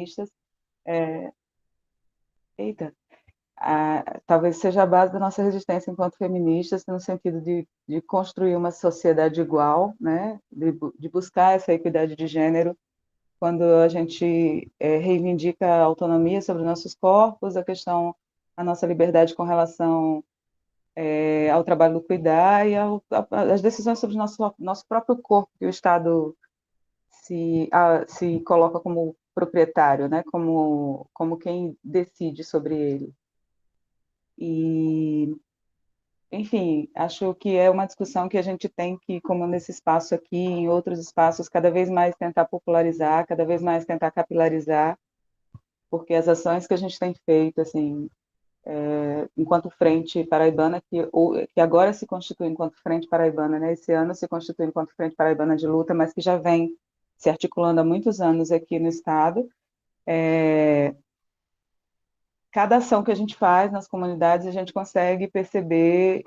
feministas, talvez seja a base da nossa resistência enquanto feministas, no sentido de construir uma sociedade igual, né? De buscar essa equidade de gênero, quando a gente reivindica a autonomia sobre nossos corpos, a nossa liberdade com relação ao trabalho do cuidar e às decisões sobre o nosso próprio corpo, que o Estado se coloca como proprietário, né? Como quem decide sobre ele. E, enfim, acho que é uma discussão que a gente tem que, como nesse espaço aqui, em outros espaços, cada vez mais tentar popularizar, cada vez mais tentar capilarizar, porque as ações que a gente tem feito, assim, enquanto Frente Paraibana, que agora se constitui enquanto Frente Paraibana, né? Esse ano se constitui enquanto Frente Paraibana de Luta, mas que já vem se articulando há muitos anos aqui no Estado. Cada ação que a gente faz nas comunidades, a gente consegue perceber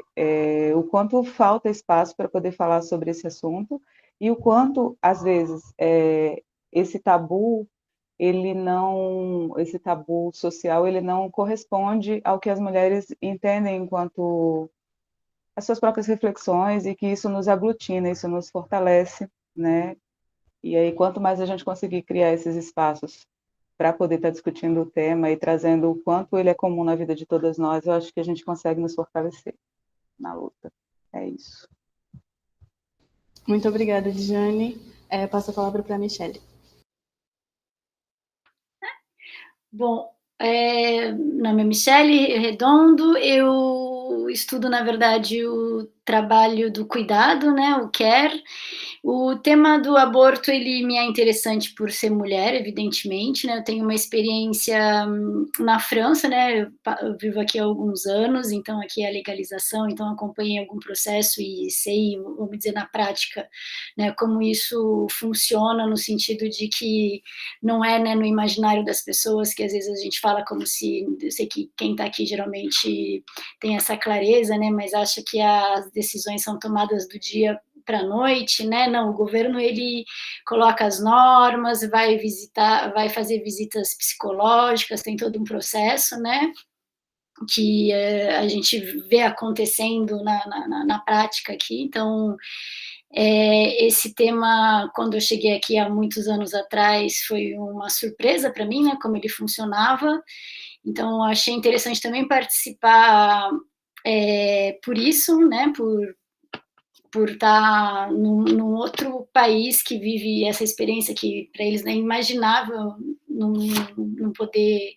o quanto falta espaço para poder falar sobre esse assunto e o quanto, às vezes, esse tabu esse tabu social, ele não corresponde ao que as mulheres entendem enquanto as suas próprias reflexões e que isso nos aglutina, isso nos fortalece, né? E aí, quanto mais a gente conseguir criar esses espaços para poder estar discutindo o tema e trazendo o quanto ele é comum na vida de todas nós, eu acho que a gente consegue nos fortalecer na luta. É isso. Muito obrigada, Dijane. Passo a palavra para a Michelle. Bom, meu nome é Michelle Redondo, eu estudo, na verdade, o trabalho do cuidado, né, o care. O tema do aborto, ele me é interessante por ser mulher, evidentemente, né, eu tenho uma experiência na França, né, eu vivo aqui há alguns anos, então aqui é a legalização, então acompanhei algum processo e sei, vamos dizer, na prática, né, como isso funciona, no sentido de que não é, né, no imaginário das pessoas, que às vezes a gente fala como se, eu sei que quem está aqui geralmente tem essa clareza, né, mas acha que as decisões são tomadas do dia para a noite, né? Não, o governo ele coloca as normas, vai fazer visitas psicológicas, tem todo um processo, né? Que a gente vê acontecendo na prática aqui. Então, esse tema, quando eu cheguei aqui há muitos anos atrás, foi uma surpresa para mim, né? Como ele funcionava. Então, achei interessante também participar por isso, né? Por estar num outro país que vive essa experiência que para eles é inimaginável não poder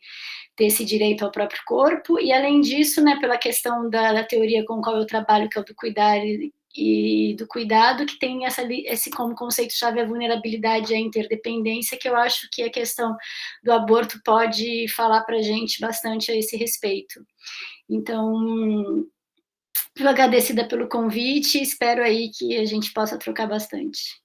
ter esse direito ao próprio corpo, e além disso, né, pela questão da teoria com a qual eu trabalho, que é o do cuidar e do cuidado, que tem esse como conceito-chave a vulnerabilidade e a interdependência, que eu acho que a questão do aborto pode falar para a gente bastante a esse respeito. Então, eu agradecida pelo convite, espero aí que a gente possa trocar bastante.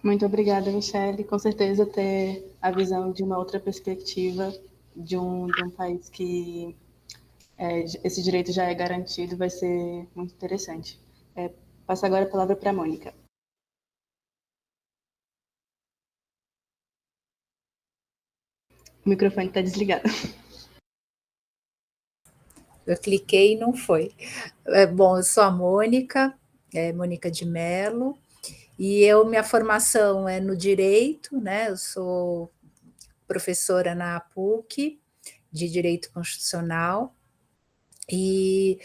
Muito obrigada, Michelle. Com certeza ter a visão de uma outra perspectiva de um país que esse direito já é garantido vai ser muito interessante. Passo agora a palavra para a Mônica. O microfone está desligado. Eu cliquei e não foi. Bom, eu sou a Mônica, Mônica de Mello, e minha formação é no direito, né? Eu sou professora na PUC de Direito Constitucional, e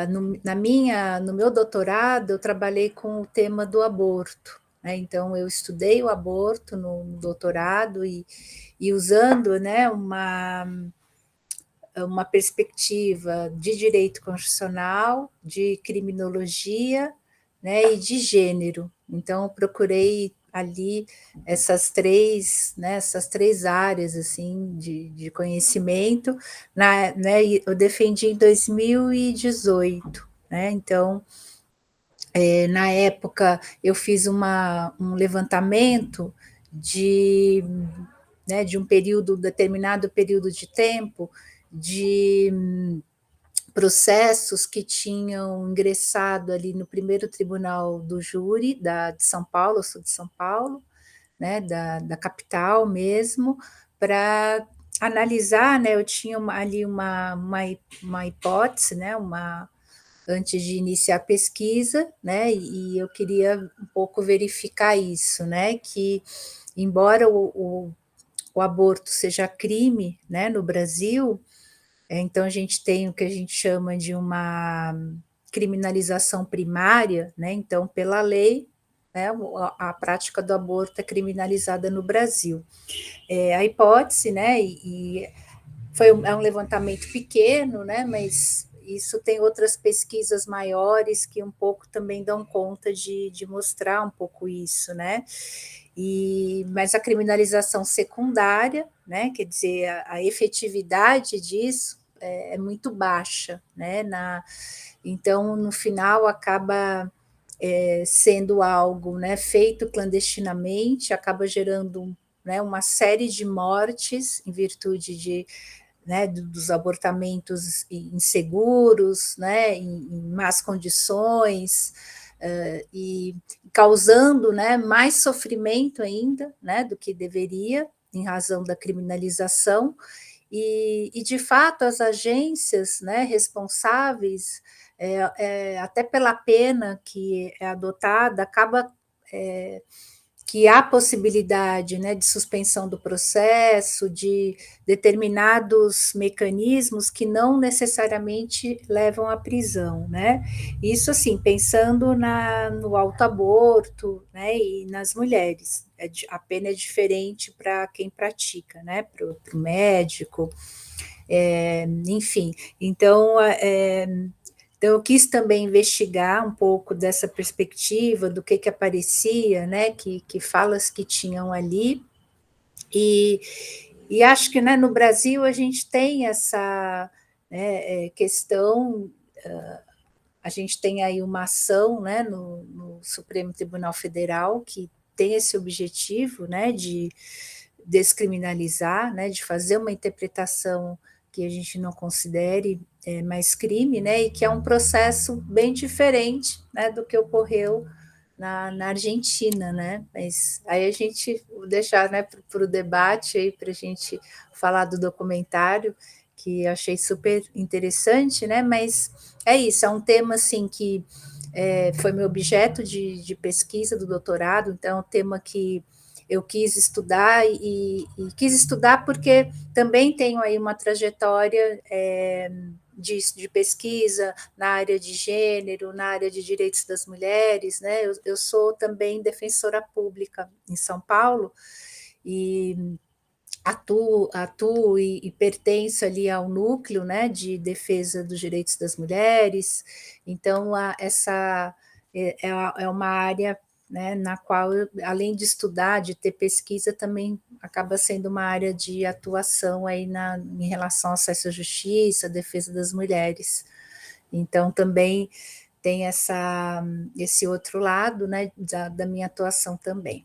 no meu doutorado eu trabalhei com o tema do aborto, né? Então eu estudei o aborto no doutorado e usando, né, uma perspectiva de direito constitucional, de criminologia, né, e de gênero. Então, eu procurei ali essas três áreas assim de conhecimento, né, eu defendi em 2018, né, então, na época, eu fiz um levantamento né, de um determinado período de tempo, de processos que tinham ingressado ali no primeiro tribunal do júri de São Paulo, eu sou de São Paulo, né, da capital mesmo, para analisar, né, eu tinha ali uma hipótese, né, antes de iniciar a pesquisa, né, e eu queria um pouco verificar isso, né, que embora o aborto seja crime, né, no Brasil, então a gente tem o que a gente chama de uma criminalização primária, né, então pela lei, né, a prática do aborto é criminalizada no Brasil. A hipótese, né, é um levantamento pequeno, né, mas isso tem outras pesquisas maiores que um pouco também dão conta de mostrar um pouco isso, né? Mas a criminalização secundária, né, quer dizer, a efetividade disso é muito baixa, né? Então, no final, acaba sendo algo, né, feito clandestinamente, acaba gerando, né, uma série de mortes em virtude né, dos abortamentos inseguros, né, em más condições, e causando, né, mais sofrimento ainda, né, do que deveria, em razão da criminalização, de fato as agências, né, responsáveis, até pela pena que é adotada, acaba que há possibilidade, né, de suspensão do processo, de determinados mecanismos que não necessariamente levam à prisão, né? Isso, assim, pensando no autoaborto, né, e nas mulheres. A pena é diferente para quem pratica, né, para o médico, enfim. Então, eu quis também investigar um pouco dessa perspectiva, do que aparecia, né, que falas que tinham ali, e acho que, né, no Brasil a gente tem essa, né, questão, a gente tem aí uma ação, né, no Supremo Tribunal Federal que tem esse objetivo, né, de descriminalizar, né, de fazer uma interpretação que a gente não considere mais crime, né, e que é um processo bem diferente, né, do que ocorreu na Argentina, né, mas aí a gente vou deixar, né, para o debate aí, para a gente falar do documentário, que eu achei super interessante, né, mas é isso, é um tema, assim, que foi meu objeto de pesquisa do doutorado, então é um tema que eu quis estudar e quis estudar porque também tenho aí uma trajetória de pesquisa na área de gênero, na área de direitos das mulheres, né? Eu sou também defensora pública em São Paulo e atuo e pertenço ali ao núcleo, né, de defesa dos direitos das mulheres. Então, essa é uma área, né, na qual, além de estudar, de ter pesquisa, também acaba sendo uma área de atuação aí em relação ao acesso à justiça, à defesa das mulheres. Então, também tem esse outro lado, né, da minha atuação também.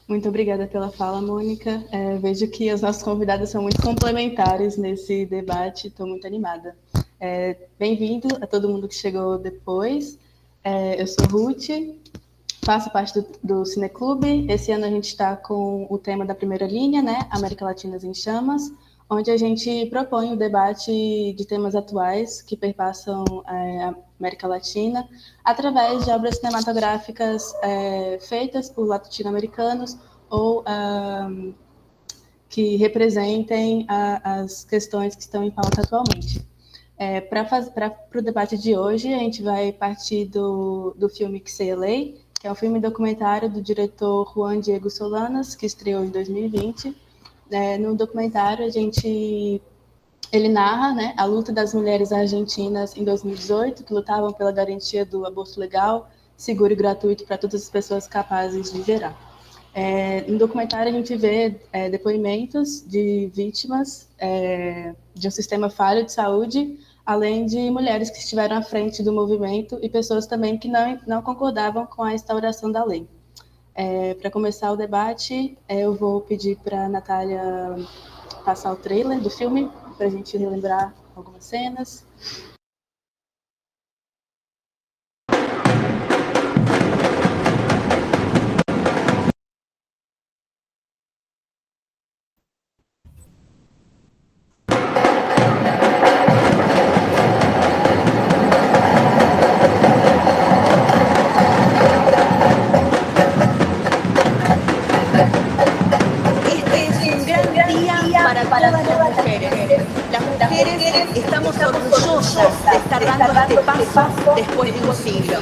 Muito obrigada pela fala, Mônica. Vejo que as nossas convidadas são muito complementares nesse debate, estou muito animada. Bem-vindo a todo mundo que chegou depois. Eu sou Ruth, faço parte do Cineclube. Esse ano a gente está com o tema da primeira linha, né? América Latina em Chamas, onde a gente propõe o debate de temas atuais que perpassam a América Latina, através de obras cinematográficas feitas por latino-americanos ou que representem as questões que estão em pauta atualmente. Para o debate de hoje, a gente vai partir do filme Que Sei Lei, que é um filme documentário do diretor Juan Diego Solanas, que estreou em 2020. No documentário, ele narra, né, a luta das mulheres argentinas em 2018, que lutavam pela garantia do aborto legal, seguro e gratuito para todas as pessoas capazes de gerar. No documentário, a gente vê depoimentos de vítimas de um sistema falho de saúde, além de mulheres que estiveram à frente do movimento e pessoas também que não concordavam com a instauração da lei. Para começar o debate, eu vou pedir para a Natália passar o trailer do filme, para a gente relembrar algumas cenas. estamos orgullosas de estar dando este paso después de un siglo.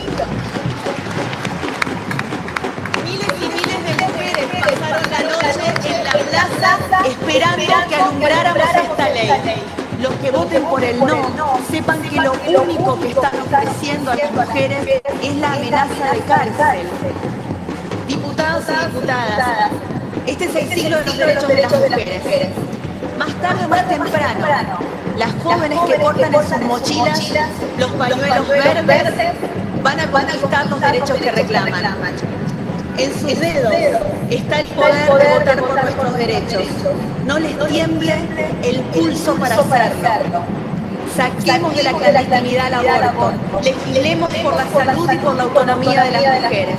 Miles y miles de mujeres pasaron la noche en la plaza esperando que alumbráramos esta ley. Los que voten por el no, sepan que lo único que están ofreciendo a las mujeres es la amenaza de cárcel. Diputados y diputadas, este es el siglo de los derechos de las mujeres. Más tarde o más temprano, las jóvenes que portan en sus mochilas los pañuelos verdes van a conquistar los derechos que reclaman. En sus dedos está el poder de votar por nuestros derechos. No les tiemble el pulso para hacerlo. Saquemos de la clandestinidad al aborto. Legislemos por la salud y por la autonomía de las mujeres.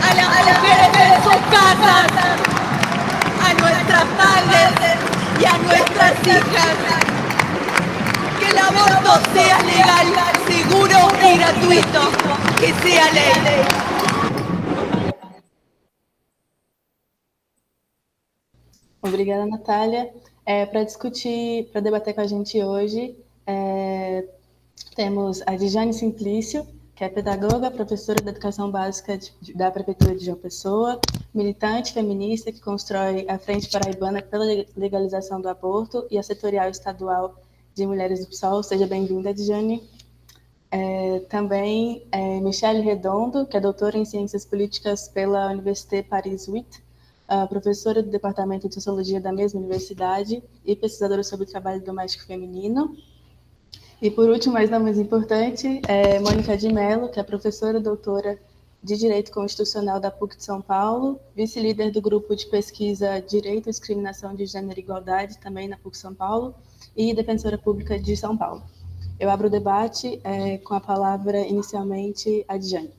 A las mujeres en sus casas, a nuestras madres y a nuestras hijas. Que el aborto sea legal, seguro y gratuito. Que sea ley. Obrigada, Natália. Para discutir, para debater com a gente hoje, temos a Dijane Simplício, que é pedagoga, professora de Educação Básica da Prefeitura de João Pessoa, militante feminista que constrói a Frente Paraibana pela Legalização do Aborto e a Setorial Estadual de Mulheres do PSOL. Seja bem-vinda, Dijane. Também Michelle Redondo, que é doutora em Ciências Políticas pela Université Paris 8, professora do Departamento de Sociologia da mesma universidade e pesquisadora sobre o trabalho doméstico feminino. E, por último, mas não menos importante, Mônica de Mello, que é professora doutora de Direito Constitucional da PUC de São Paulo, vice-líder do grupo de pesquisa Direito, Discriminação de Gênero e Igualdade, também na PUC São Paulo, e defensora pública de São Paulo. Eu abro o debate com a palavra, inicialmente, a Dijane.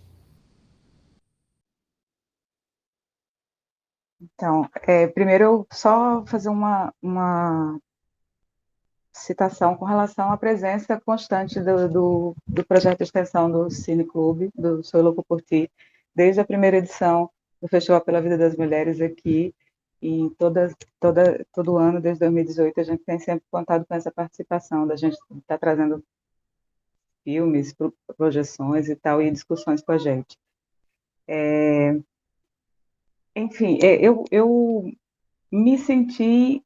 Então, primeiro eu só fazer uma citação com relação à presença constante do projeto de extensão do Cine Clube, do Sou Louco por Ti, desde a primeira edição do Festival pela Vida das Mulheres aqui, e todo ano, desde 2018, a gente tem sempre contado com essa participação, da gente estar trazendo filmes, projeções e tal, e discussões com a gente. Enfim, eu me senti,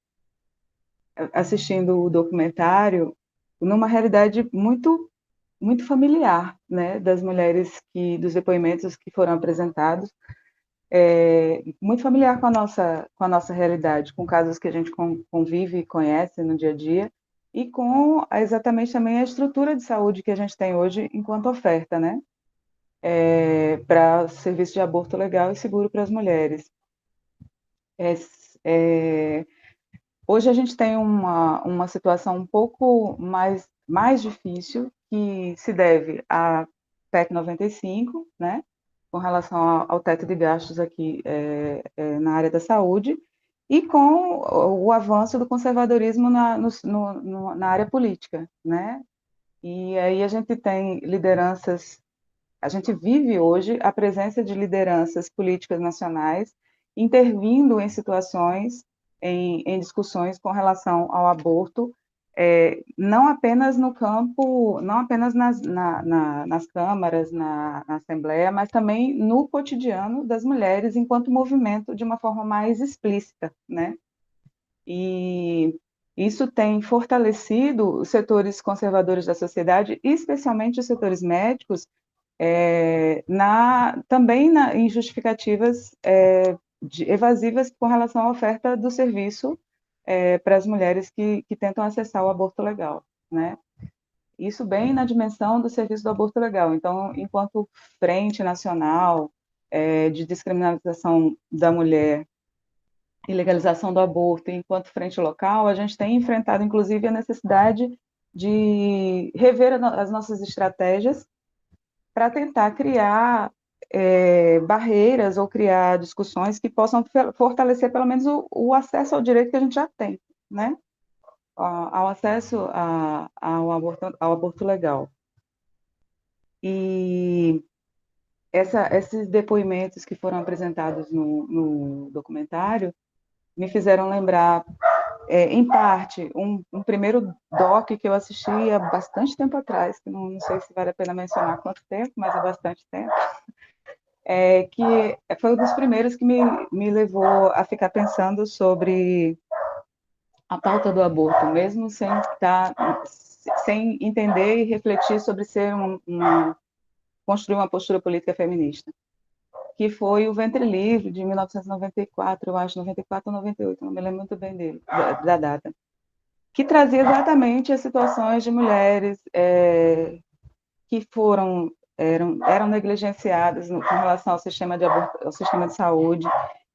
assistindo o documentário, numa realidade muito, muito familiar, né, das mulheres, dos depoimentos que foram apresentados, muito familiar com a nossa realidade, com casos que a gente convive e conhece no dia a dia, e com exatamente também a estrutura de saúde que a gente tem hoje enquanto oferta, né, para serviço de aborto legal e seguro para as mulheres. Hoje a gente tem uma situação um pouco mais difícil, que se deve à PEC 95, né, com relação ao teto de gastos aqui na área da saúde, e com o avanço do conservadorismo na área política, né? E aí a gente tem lideranças, a gente vive hoje a presença de lideranças políticas nacionais intervindo em situações, em discussões com relação ao aborto, não apenas no campo, não apenas nas câmaras, na Assembleia, mas também no cotidiano das mulheres enquanto movimento de uma forma mais explícita, né? E isso tem fortalecido os setores conservadores da sociedade, especialmente os setores médicos, também em justificativas evasivas com relação à oferta do serviço para as mulheres que tentam acessar o aborto legal, né? Isso bem na dimensão do serviço do aborto legal. Então, enquanto frente nacional de descriminalização da mulher e legalização do aborto, enquanto frente local, a gente tem enfrentado, inclusive, a necessidade de rever as nossas estratégias para tentar criar barreiras ou criar discussões que possam fortalecer pelo menos o acesso ao direito que a gente já tem, né? Ao acesso ao aborto legal. E esses depoimentos que foram apresentados no documentário me fizeram lembrar em parte, um primeiro doc que eu assisti há bastante tempo atrás, que não sei se vale a pena mencionar quanto tempo, mas há bastante tempo, que foi um dos primeiros que me levou a ficar pensando sobre a pauta do aborto, mesmo sem entender e refletir sobre ser construir uma postura política feminista, que foi o Ventre Livre, de 1994, eu acho, 94 ou 98, não me lembro muito bem da data, que trazia exatamente as situações de mulheres que eram negligenciadas com relação ao sistema ao sistema de saúde,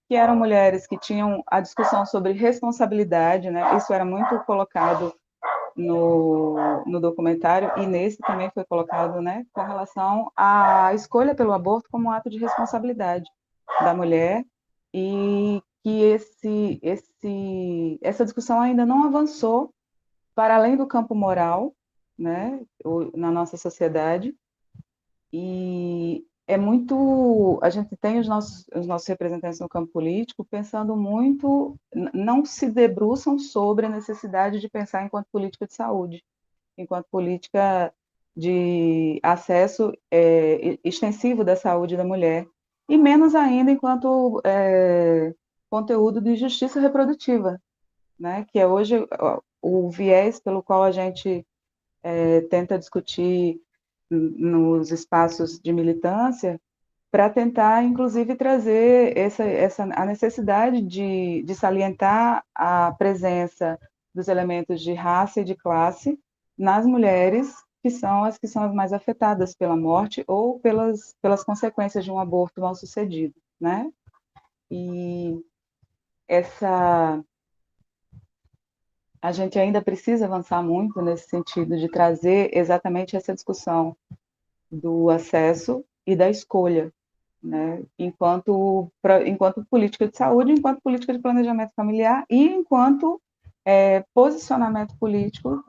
que eram mulheres que tinham a discussão sobre responsabilidade, né? Isso era muito colocado no documentário, e nesse também foi colocado, né, com relação à escolha pelo aborto como um ato de responsabilidade da mulher, e que essa discussão ainda não avançou para além do campo moral, né, na nossa sociedade, e a gente tem os nossos representantes no campo político pensando muito, não se debruçam sobre a necessidade de pensar enquanto política de saúde, enquanto política de acesso extensivo da saúde da mulher, e menos ainda enquanto conteúdo de justiça reprodutiva, né, que é hoje o viés pelo qual a gente tenta discutir nos espaços de militância, para tentar, inclusive, trazer a necessidade de salientar a presença dos elementos de raça e de classe nas mulheres, que são as mais afetadas pela morte ou pelas consequências de um aborto mal sucedido, né? E a gente ainda precisa avançar muito nesse sentido de trazer exatamente essa discussão do acesso e da escolha, né? Enquanto política de saúde, enquanto política de planejamento familiar e enquanto posicionamento político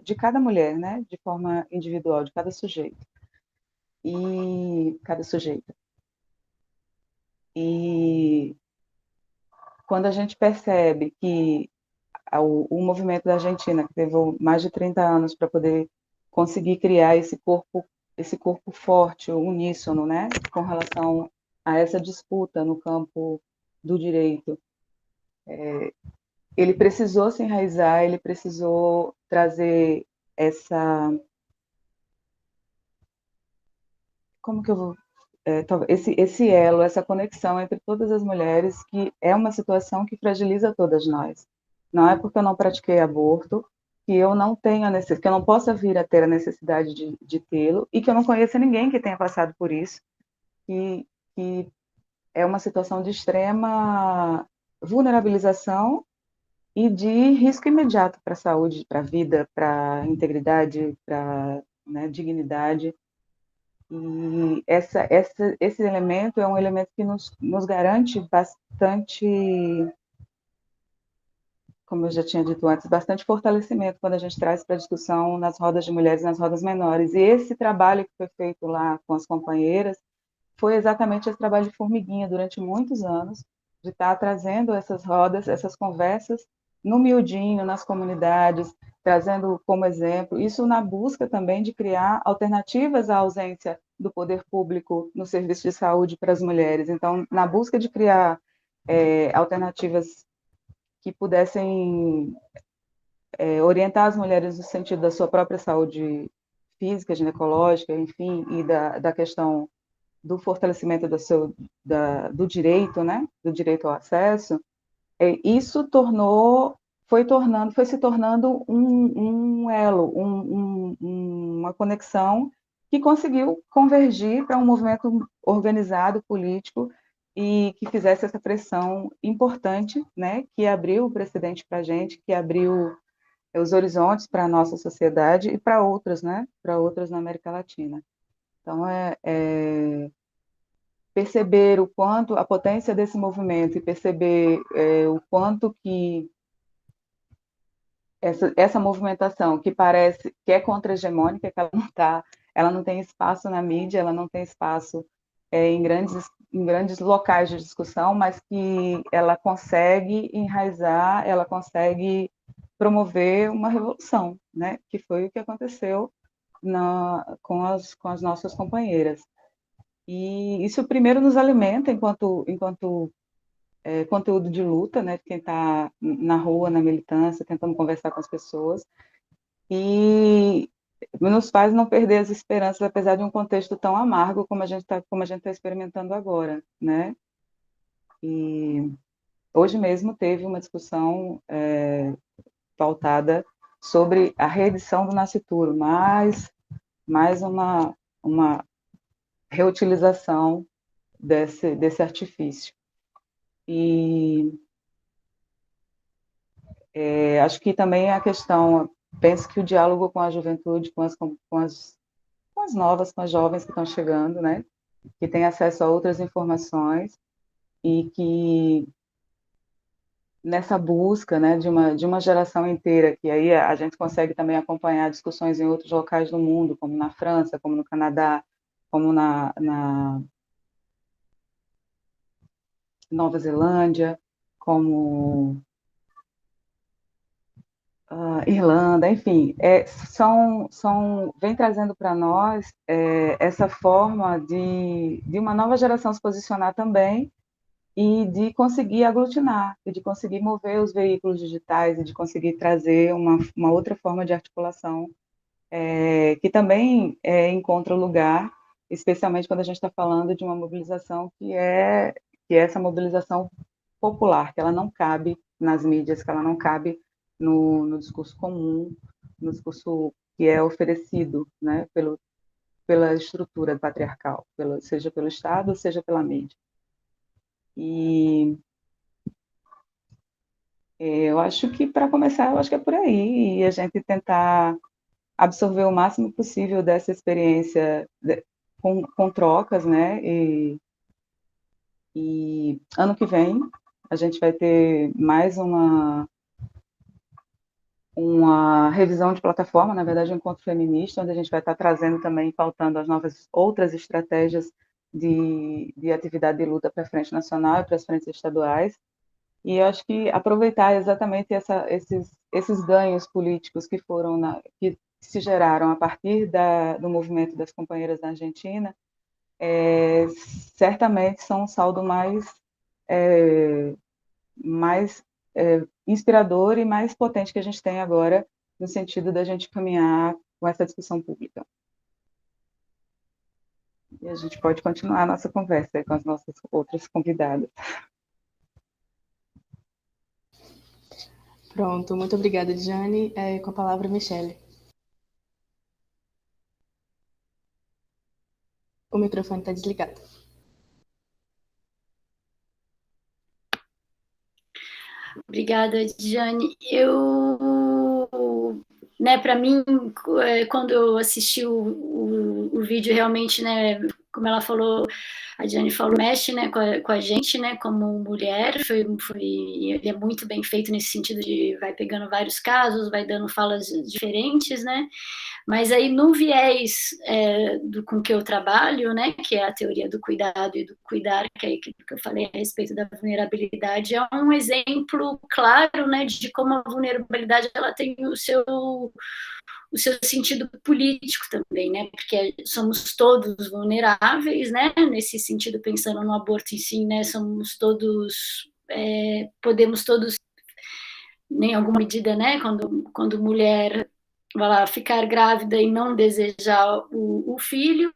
de cada mulher, né? De forma individual, de cada sujeito. Cada sujeita. E quando a gente percebe que o movimento da Argentina, que levou mais de 30 anos para poder conseguir criar esse corpo forte, uníssono, né, com relação a essa disputa no campo do direito, ele precisou se enraizar, ele precisou trazer como que eu vou, esse elo, essa conexão entre todas as mulheres, que é uma situação que fragiliza todas nós. Não é porque eu não pratiquei aborto que eu não tenha que eu não possa vir a ter a necessidade de tê-lo, e que eu não conheça ninguém que tenha passado por isso, que é uma situação de extrema vulnerabilização e de risco imediato para a saúde, para a vida, para a integridade, para, né, dignidade. E esse elemento é um elemento que nos garante bastante, como eu já tinha dito antes, bastante fortalecimento quando a gente traz para a discussão nas rodas de mulheres, nas rodas menores. E esse trabalho que foi feito lá com as companheiras foi exatamente esse trabalho de formiguinha durante muitos anos, de estar trazendo essas rodas, essas conversas no miudinho, nas comunidades, trazendo como exemplo, isso na busca também de criar alternativas à ausência do poder público no serviço de saúde para as mulheres. Então, na busca de criar alternativas que pudessem orientar as mulheres no sentido da sua própria saúde física, ginecológica, enfim, e da questão do fortalecimento do direito, né, do direito ao acesso, isso foi se tornando um elo, uma conexão que conseguiu convergir para um movimento organizado, político, e que fizesse essa pressão importante, né, que abriu o precedente para a gente, que abriu os horizontes para a nossa sociedade e para outras, né, para outras na América Latina. Então, perceber o quanto a potência desse movimento e perceber o quanto que essa movimentação, que parece que é contra-hegemônica, que ela não tem espaço na mídia, ela não tem espaço em grandes locais de discussão, mas que ela consegue enraizar, ela consegue promover uma revolução, né? Que foi o que aconteceu com as nossas companheiras. E isso primeiro nos alimenta enquanto conteúdo de luta, né? Quem está na rua, na militância, tentando conversar com as pessoas, e nos faz não perder as esperanças, apesar de um contexto tão amargo como a gente está experimentando agora, né? E hoje mesmo teve uma discussão pautada sobre a reedição do nascituro, mais uma reutilização desse artifício. E acho que também a questão, penso que o diálogo com a juventude, com as novas, com as jovens que estão chegando, né, que têm acesso a outras informações e que nessa busca, né, de uma geração inteira, que aí a gente consegue também acompanhar discussões em outros locais do mundo, como na França, como no Canadá, como na Nova Zelândia, como Irlanda, enfim, vem trazendo para nós essa forma de uma nova geração se posicionar também e de conseguir aglutinar, e de conseguir mover os veículos digitais, e de conseguir trazer uma outra forma de articulação que também encontra lugar, especialmente quando a gente está falando de uma mobilização que é essa mobilização popular, que ela não cabe nas mídias, que ela não cabe no discurso comum, no discurso que é oferecido, né, pela estrutura patriarcal, seja pelo Estado, seja pela mídia. E eu acho que, para começar, eu acho que é por aí, e a gente tentar absorver o máximo possível dessa experiência com trocas, né, e ano que vem a gente vai ter mais uma revisão de plataforma, na verdade, um encontro feminista, onde a gente vai estar trazendo também, pautando as novas outras estratégias de atividade de luta para a frente nacional e para as frentes estaduais. E eu acho que aproveitar exatamente esses ganhos políticos que se geraram a partir do movimento das companheiras da Argentina, certamente são um saldo mais inspirador e mais potente que a gente tem agora, no sentido da gente caminhar com essa discussão pública. E a gente pode continuar a nossa conversa com as nossas outras convidadas. Pronto, muito obrigada, Jane. Com a palavra, Michele. O microfone está desligado. Obrigada, Jane. Para mim, quando eu assisti o vídeo, realmente, né, como ela falou, a Jane falou, mexe, né, com a gente, né, como mulher, ele é muito bem feito nesse sentido de vai pegando vários casos, vai dando falas diferentes, né, mas aí no viés com que eu trabalho, né, que é a teoria do cuidado e do cuidar, que é aquilo que eu falei a respeito da vulnerabilidade, é um exemplo claro, né, de como a vulnerabilidade ela tem o seu sentido político também, né, porque somos todos vulneráveis, né, nesse sentido, pensando no aborto em si, né, somos todos, podemos todos, em alguma medida, né, quando mulher vai lá, ficar grávida e não desejar o filho,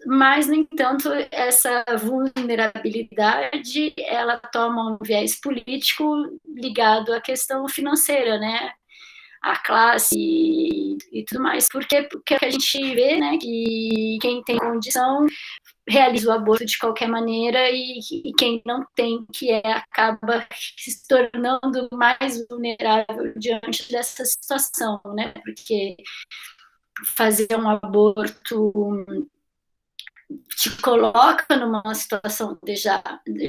mas, no entanto, essa vulnerabilidade, ela toma um viés político ligado à questão financeira, né, a classe e tudo mais, porque a gente vê, né, que quem tem condição realiza o aborto de qualquer maneira e quem não tem, acaba se tornando mais vulnerável diante dessa situação, né, porque fazer um aborto te coloca numa situação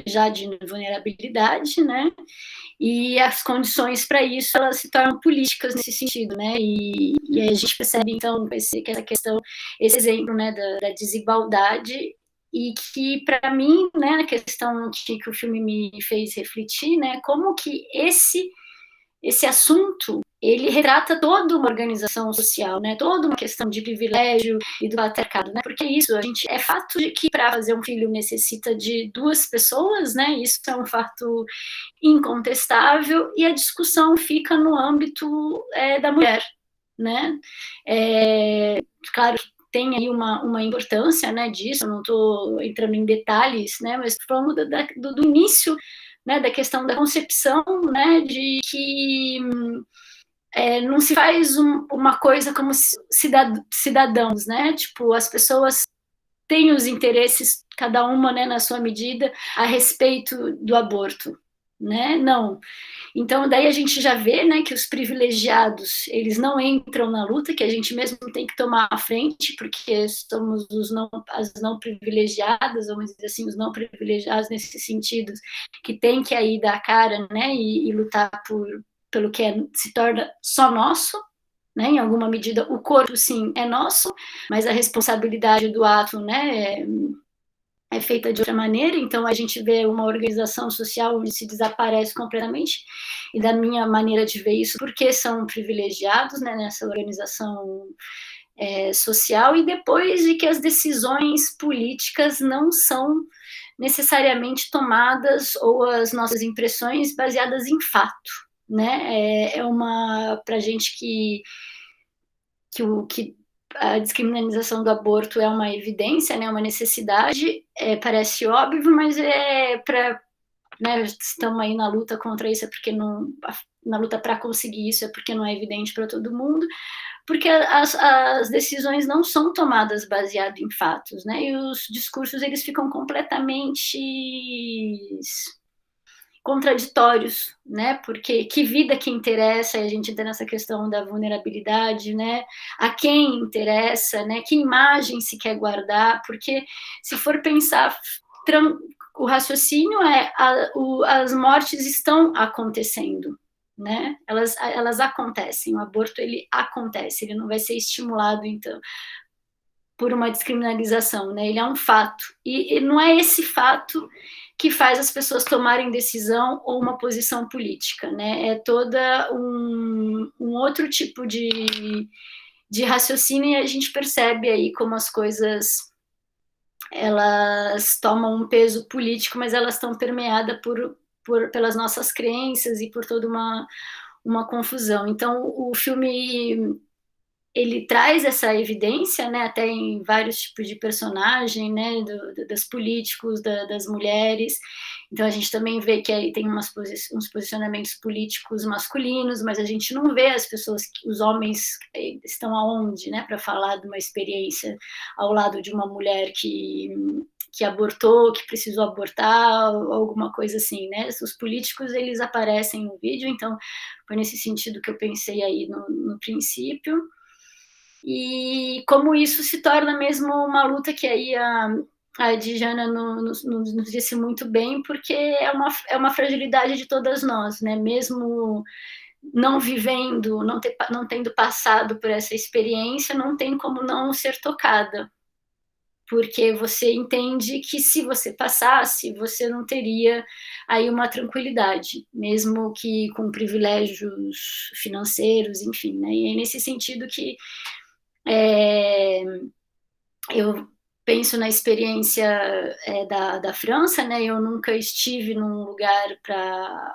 já de vulnerabilidade, né, e as condições para isso, elas se tornam políticas nesse sentido, né, e aí a gente percebe, então, que essa questão, esse exemplo, né, da desigualdade, e que, para mim, né, a questão que o filme me fez refletir, né, como que esse assunto, ele retrata toda uma organização social, né? Toda uma questão de privilégio e do patriarcado, né? Porque isso, é fato de que para fazer um filho necessita de 2 pessoas, né? Isso é um fato incontestável, e a discussão fica no âmbito da mulher, né? Claro que tem aí uma importância, né, disso, eu não estou entrando em detalhes, né, mas falando do início, né, da questão da concepção, né, de que não se faz uma coisa como cidadãos, né, tipo, as pessoas têm os interesses, cada uma, né, na sua medida, a respeito do aborto, né, não. Então, daí a gente já vê, né, que os privilegiados, eles não entram na luta, que a gente mesmo tem que tomar a frente, porque somos as não privilegiadas, vamos dizer assim, os não privilegiados nesse sentido, que tem que aí dar a cara, né, e lutar pelo que se torna só nosso, né, em alguma medida o corpo, sim, é nosso, mas a responsabilidade do ato, né, é feita de outra maneira, então a gente vê uma organização social onde se desaparece completamente, e da minha maneira de ver isso, porque são privilegiados, né, nessa organização social, e depois de que as decisões políticas não são necessariamente tomadas, ou as nossas impressões baseadas em fato, né, pra gente que a descriminalização do aborto é uma evidência, né, uma necessidade, parece óbvio, mas né, estamos aí na luta contra isso, porque na luta para conseguir isso, é porque não é evidente para todo mundo, porque as decisões não são tomadas baseado em fatos, né, e os discursos eles ficam completamente contraditórios, né? Porque que vida que interessa, a gente entra nessa questão da vulnerabilidade, né? A quem interessa, né? Que imagem se quer guardar? Porque se for pensar, o raciocínio as mortes estão acontecendo, né? Elas acontecem, o aborto ele acontece, ele não vai ser estimulado então por uma descriminalização, né? Ele é um fato, e não é esse fato que faz as pessoas tomarem decisão ou uma posição política, né? É toda um outro tipo de raciocínio, e a gente percebe aí como as coisas elas tomam um peso político, mas elas estão permeadas pelas nossas crenças e por toda uma confusão. Então, o filme ele traz essa evidência, né, até em vários tipos de personagem, né, dos políticos, das mulheres. Então a gente também vê que aí tem uns posicionamentos políticos masculinos, mas a gente não vê as pessoas, os homens estão aonde, né, para falar de uma experiência ao lado de uma mulher que abortou, que precisou abortar, alguma coisa assim, né? Os políticos, eles aparecem no vídeo, então foi nesse sentido que eu pensei aí no princípio. E como isso se torna mesmo uma luta que aí a Djana nos disse muito bem, porque é uma fragilidade de todas nós, né? Mesmo não vivendo, não tendo passado por essa experiência, não tem como não ser tocada, porque você entende que se você passasse, você não teria aí uma tranquilidade, mesmo que com privilégios financeiros, enfim, né? E é nesse sentido que eu penso na experiência da França, né? Eu nunca estive num lugar para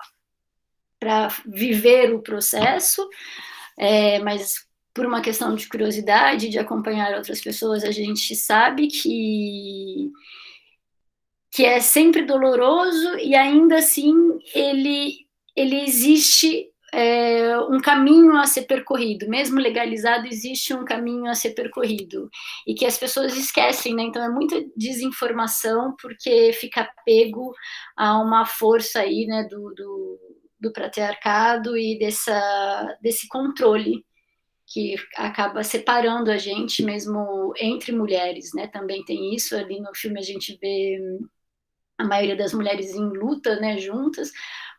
viver o processo, mas por uma questão de curiosidade, de acompanhar outras pessoas, a gente sabe que é sempre doloroso, e ainda assim ele existe um caminho a ser percorrido, mesmo legalizado, existe um caminho a ser percorrido, e que as pessoas esquecem, né? Então é muita desinformação, porque fica apego a uma força aí, né, do patriarcado e desse controle que acaba separando a gente mesmo entre mulheres, né? Também tem isso, ali no filme a gente vê a maioria das mulheres em luta, né, juntas,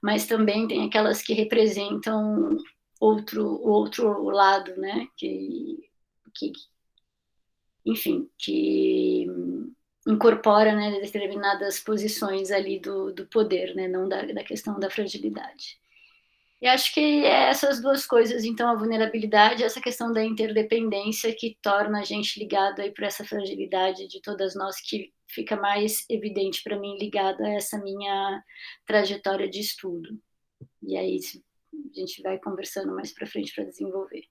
mas também tem aquelas que representam o outro lado, né, enfim, que incorpora, né, determinadas posições ali do poder, né, não da questão da fragilidade. E acho que é essas duas coisas, então, a vulnerabilidade e essa questão da interdependência que torna a gente ligado aí para essa fragilidade de todas nós, que fica mais evidente para mim ligada a essa minha trajetória de estudo. E aí a gente vai conversando mais para frente para desenvolver.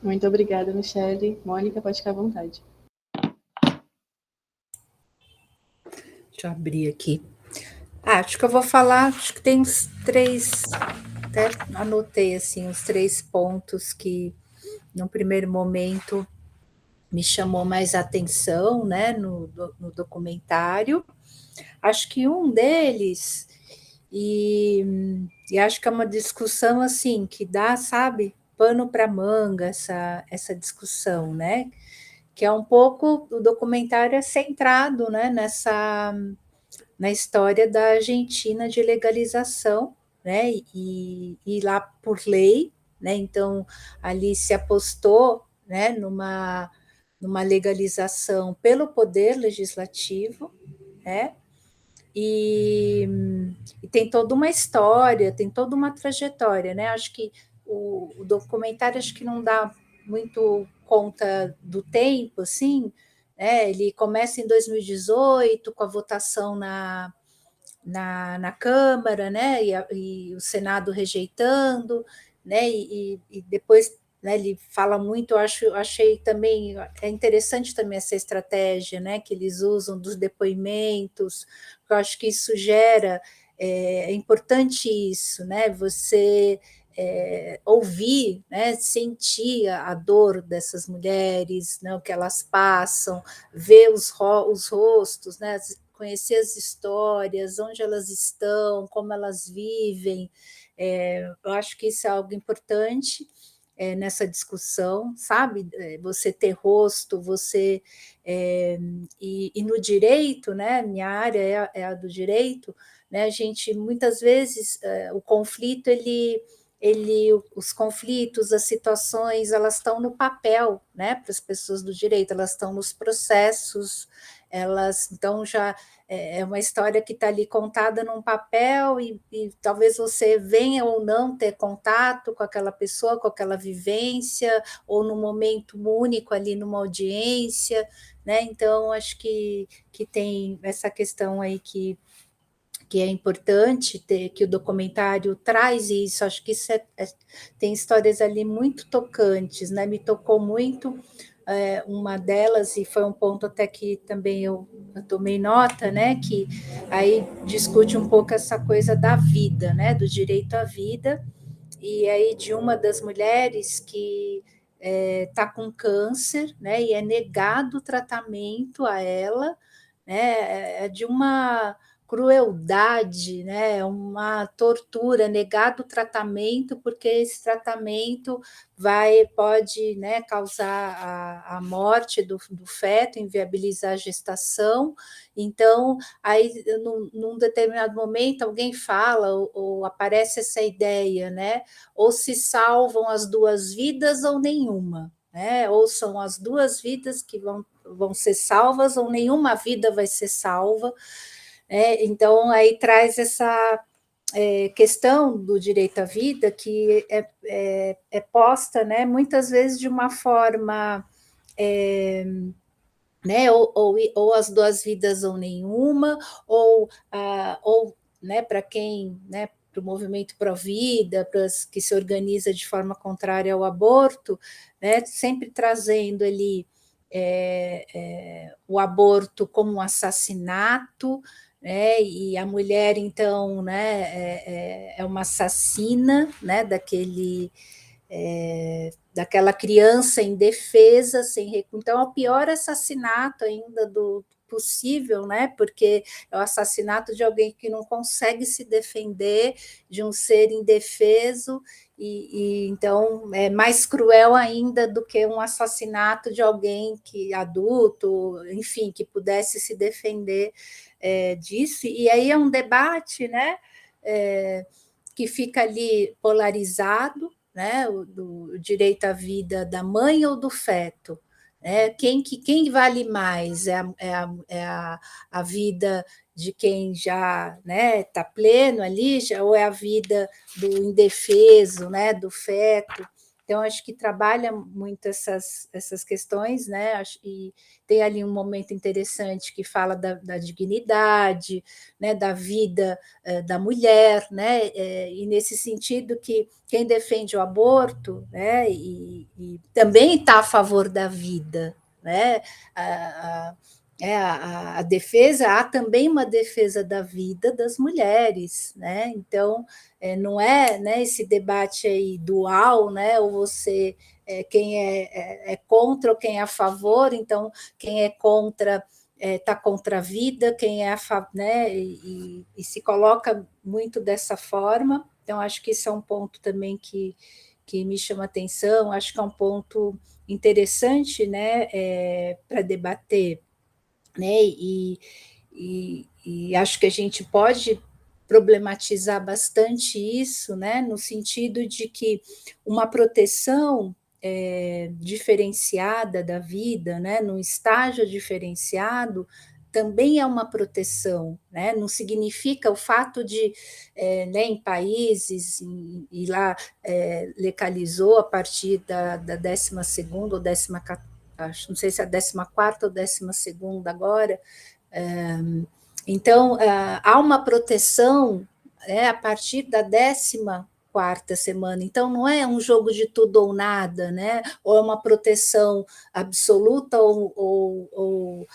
Muito obrigada, Michele. Mônica, pode ficar à vontade. Deixa eu abrir aqui. Acho que eu vou falar, acho que tem uns 3, até anotei assim, os 3 pontos que, no primeiro momento, me chamou mais atenção, né, no documentário. Acho que um deles, e acho que é uma discussão assim, que dá, sabe, pano para manga, essa discussão, né, que é um pouco, o documentário é centrado, né, na história da Argentina de legalização, né, e lá por lei, né, então ali se apostou, né, numa legalização pelo poder legislativo, né, e tem toda uma história, tem toda uma trajetória, né, acho que o documentário acho que não dá muito conta do tempo, assim, né, ele começa em 2018 com a votação na Câmara, né, e o Senado rejeitando, né, e depois, né, ele fala muito, achei também, é interessante também essa estratégia, né, que eles usam dos depoimentos, eu acho que isso gera, é importante isso, né, você ouvir, né, sentir a dor dessas mulheres, né, o que elas passam, ver os rostos, né, conhecer as histórias, onde elas estão, como elas vivem. Eu acho que isso é algo importante nessa discussão, sabe? Você ter rosto, você... e no direito, né? Minha área é a do direito, né? A gente, muitas vezes, o conflito, os conflitos, as situações, elas estão no papel, né? Para as pessoas do direito, elas estão nos processos, elas então já é uma história que está ali contada num papel e talvez você venha ou não ter contato com aquela pessoa, com aquela vivência, ou num momento único ali numa audiência, né? Então, acho que tem essa questão aí que é importante ter, que o documentário traz isso, acho que isso tem histórias ali muito tocantes, né? Me tocou muito uma delas, e foi um ponto até que também eu tomei nota, né? Que aí discute um pouco essa coisa da vida, né? Do direito à vida, e aí de uma das mulheres que está com câncer, né? E é negado o tratamento a ela, né? É de uma crueldade, né, uma tortura, negado o tratamento, porque esse tratamento pode, né, causar a morte do feto, inviabilizar a gestação. Então, aí, num determinado momento, alguém fala, ou aparece essa ideia, né, ou se salvam as 2 vidas ou nenhuma, né, ou são as 2 vidas que vão ser salvas, ou nenhuma vida vai ser salva. Então, aí traz essa questão do direito à vida, que é posta, né, muitas vezes de uma forma, né, ou as 2 vidas ou nenhuma, ou né, para quem, né, para o movimento pró-vida, que se organiza de forma contrária ao aborto, né, sempre trazendo ali o aborto como um assassinato, né, e a mulher, então, né, é uma assassina, né, daquela criança indefesa, sem então é o pior assassinato ainda do possível, né? Porque é o assassinato de alguém que não consegue se defender, de um ser indefeso, e então é mais cruel ainda do que um assassinato de alguém que adulto, enfim, que pudesse se defender disso. E aí é um debate, né? Que fica ali polarizado, né, do direito à vida da mãe ou do feto, Quem vale mais? A vida de quem já está pleno ali, ou é a vida do indefeso, do feto? Então, acho que trabalha muito essas questões, e tem ali um momento interessante que fala da dignidade, da vida da mulher, e nesse sentido que quem defende o aborto, e também está a favor da vida, a defesa, há também uma defesa da vida das mulheres, então não é esse debate aí dual, ou você quem é contra ou quem é a favor, então quem é contra está contra a vida, quem é a favor, e se coloca muito dessa forma. Então acho que isso é um ponto também que me chama atenção, acho que é um ponto interessante para debater, e acho que a gente pode problematizar bastante isso, no sentido de que uma proteção diferenciada da vida, num estágio diferenciado, também é uma proteção, não significa o fato de, em países, e lá legalizou a partir da 12ª ou 14ª, não sei se é a 14ª ou 12ª agora, então há uma proteção a partir da 14ª semana, então não é um jogo de tudo ou nada, ou é uma proteção absoluta ou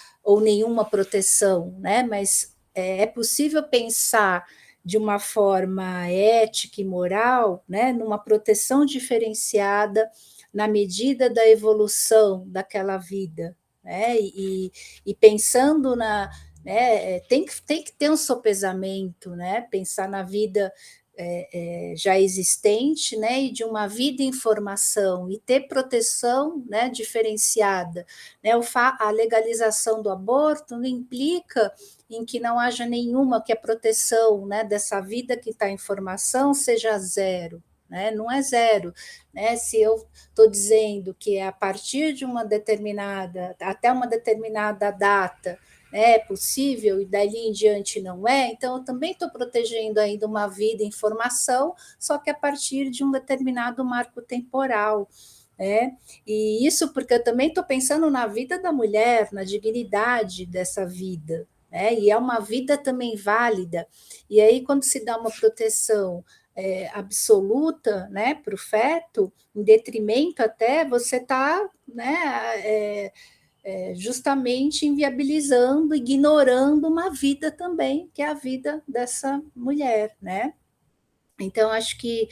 nenhuma proteção, mas é possível pensar de uma forma ética e moral, numa proteção diferenciada na medida da evolução daquela vida, e pensando tem que ter um sopesamento, pensar na vida já existente, e de uma vida em formação, e ter proteção diferenciada. A legalização do aborto não implica em que não haja nenhuma, que a proteção dessa vida que está em formação seja zero. Não é zero. Se eu estou dizendo que é a partir de uma determinada, até uma determinada data, é possível, e dali em diante não é, então eu também estou protegendo ainda uma vida em formação, só que a partir de um determinado marco temporal. E isso porque eu também estou pensando na vida da mulher, na dignidade dessa vida, e é uma vida também válida. E aí, quando se dá uma proteção absoluta para o feto, em detrimento até, você está justamente inviabilizando, ignorando uma vida também, que é a vida dessa mulher, Então, acho que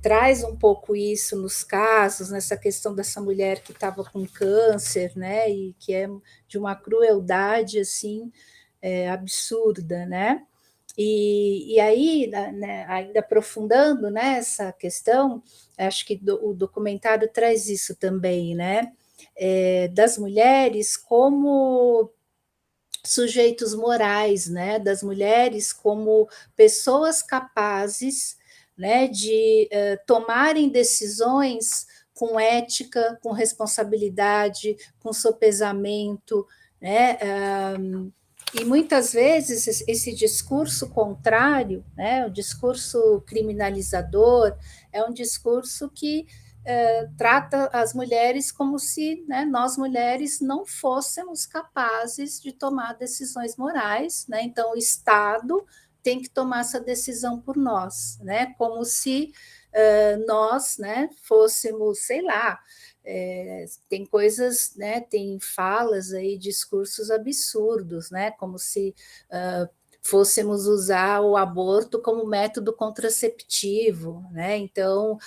traz um pouco isso nos casos, nessa questão dessa mulher que estava com câncer, e que é de uma crueldade, assim, absurda, E aí, ainda aprofundando essa questão, acho que o documentário traz isso também, das mulheres como sujeitos morais, das mulheres como pessoas capazes de tomarem decisões com ética, com responsabilidade, com sopesamento, e muitas vezes esse discurso contrário, o discurso criminalizador, é um discurso que trata as mulheres como se nós mulheres não fôssemos capazes de tomar decisões morais, então o Estado tem que tomar essa decisão por nós, como se nós fôssemos, sei lá, tem coisas, tem falas aí, discursos absurdos, como se fôssemos usar o aborto como método contraceptivo, então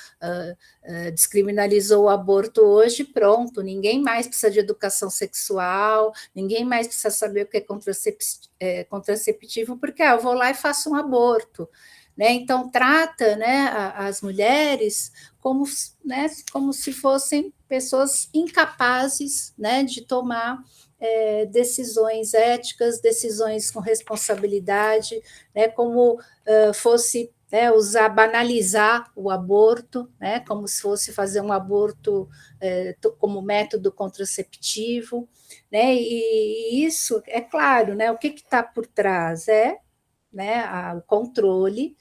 descriminalizou o aborto hoje, pronto, ninguém mais precisa de educação sexual, ninguém mais precisa saber o que é contraceptivo, porque eu vou lá e faço um aborto. Então, trata as mulheres como se fossem pessoas incapazes de tomar decisões éticas, decisões com responsabilidade, como fosse né, banalizar o aborto, né, como se fosse fazer um aborto como método contraceptivo, né, e isso, é claro, né, o que está por trás? Né, o controle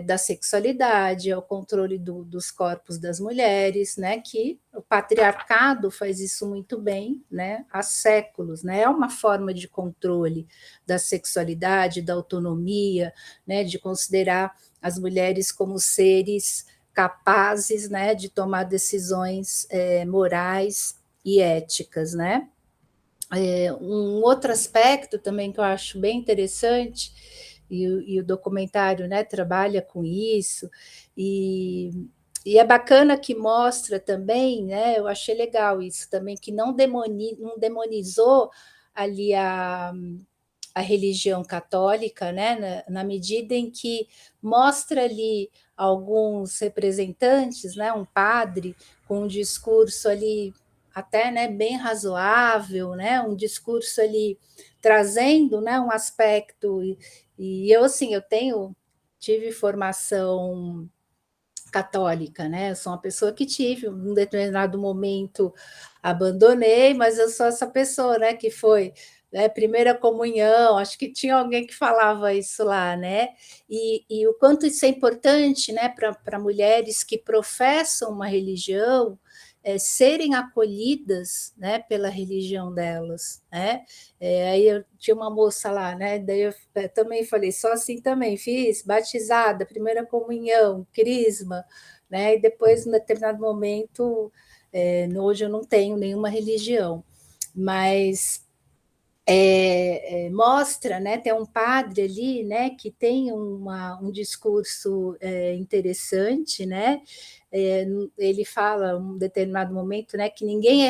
da sexualidade, o controle dos corpos das mulheres, né, que o patriarcado faz isso muito bem, né, há séculos, né, é uma forma de controle da sexualidade, da autonomia, né, de considerar as mulheres como seres capazes, né, de tomar decisões morais e éticas, né. Um outro aspecto também que eu acho bem interessante, e o documentário, né, trabalha com isso, e é bacana que mostra também, né, eu achei legal isso também, que não demonizou ali a religião católica, né, na medida em que mostra ali alguns representantes, né, um padre com um discurso ali até, né, bem razoável, né, um discurso ali trazendo, né, um aspecto, e eu assim, tive formação católica, né? Eu sou uma pessoa que tive, um determinado momento abandonei, mas eu sou essa pessoa, né, que foi, né, primeira comunhão, acho que tinha alguém que falava isso lá, né? E o quanto isso é importante, né, para mulheres que professam uma religião, serem acolhidas, né, pela religião delas, né? Aí eu tinha uma moça lá, né? Daí eu também falei, só assim também fiz, batizada, primeira comunhão, crisma, né? E depois, em determinado momento, hoje eu não tenho nenhuma religião, mas mostra, né? Tem um padre ali, né? Que tem um discurso interessante, né? Ele fala em um determinado momento, né? Que ninguém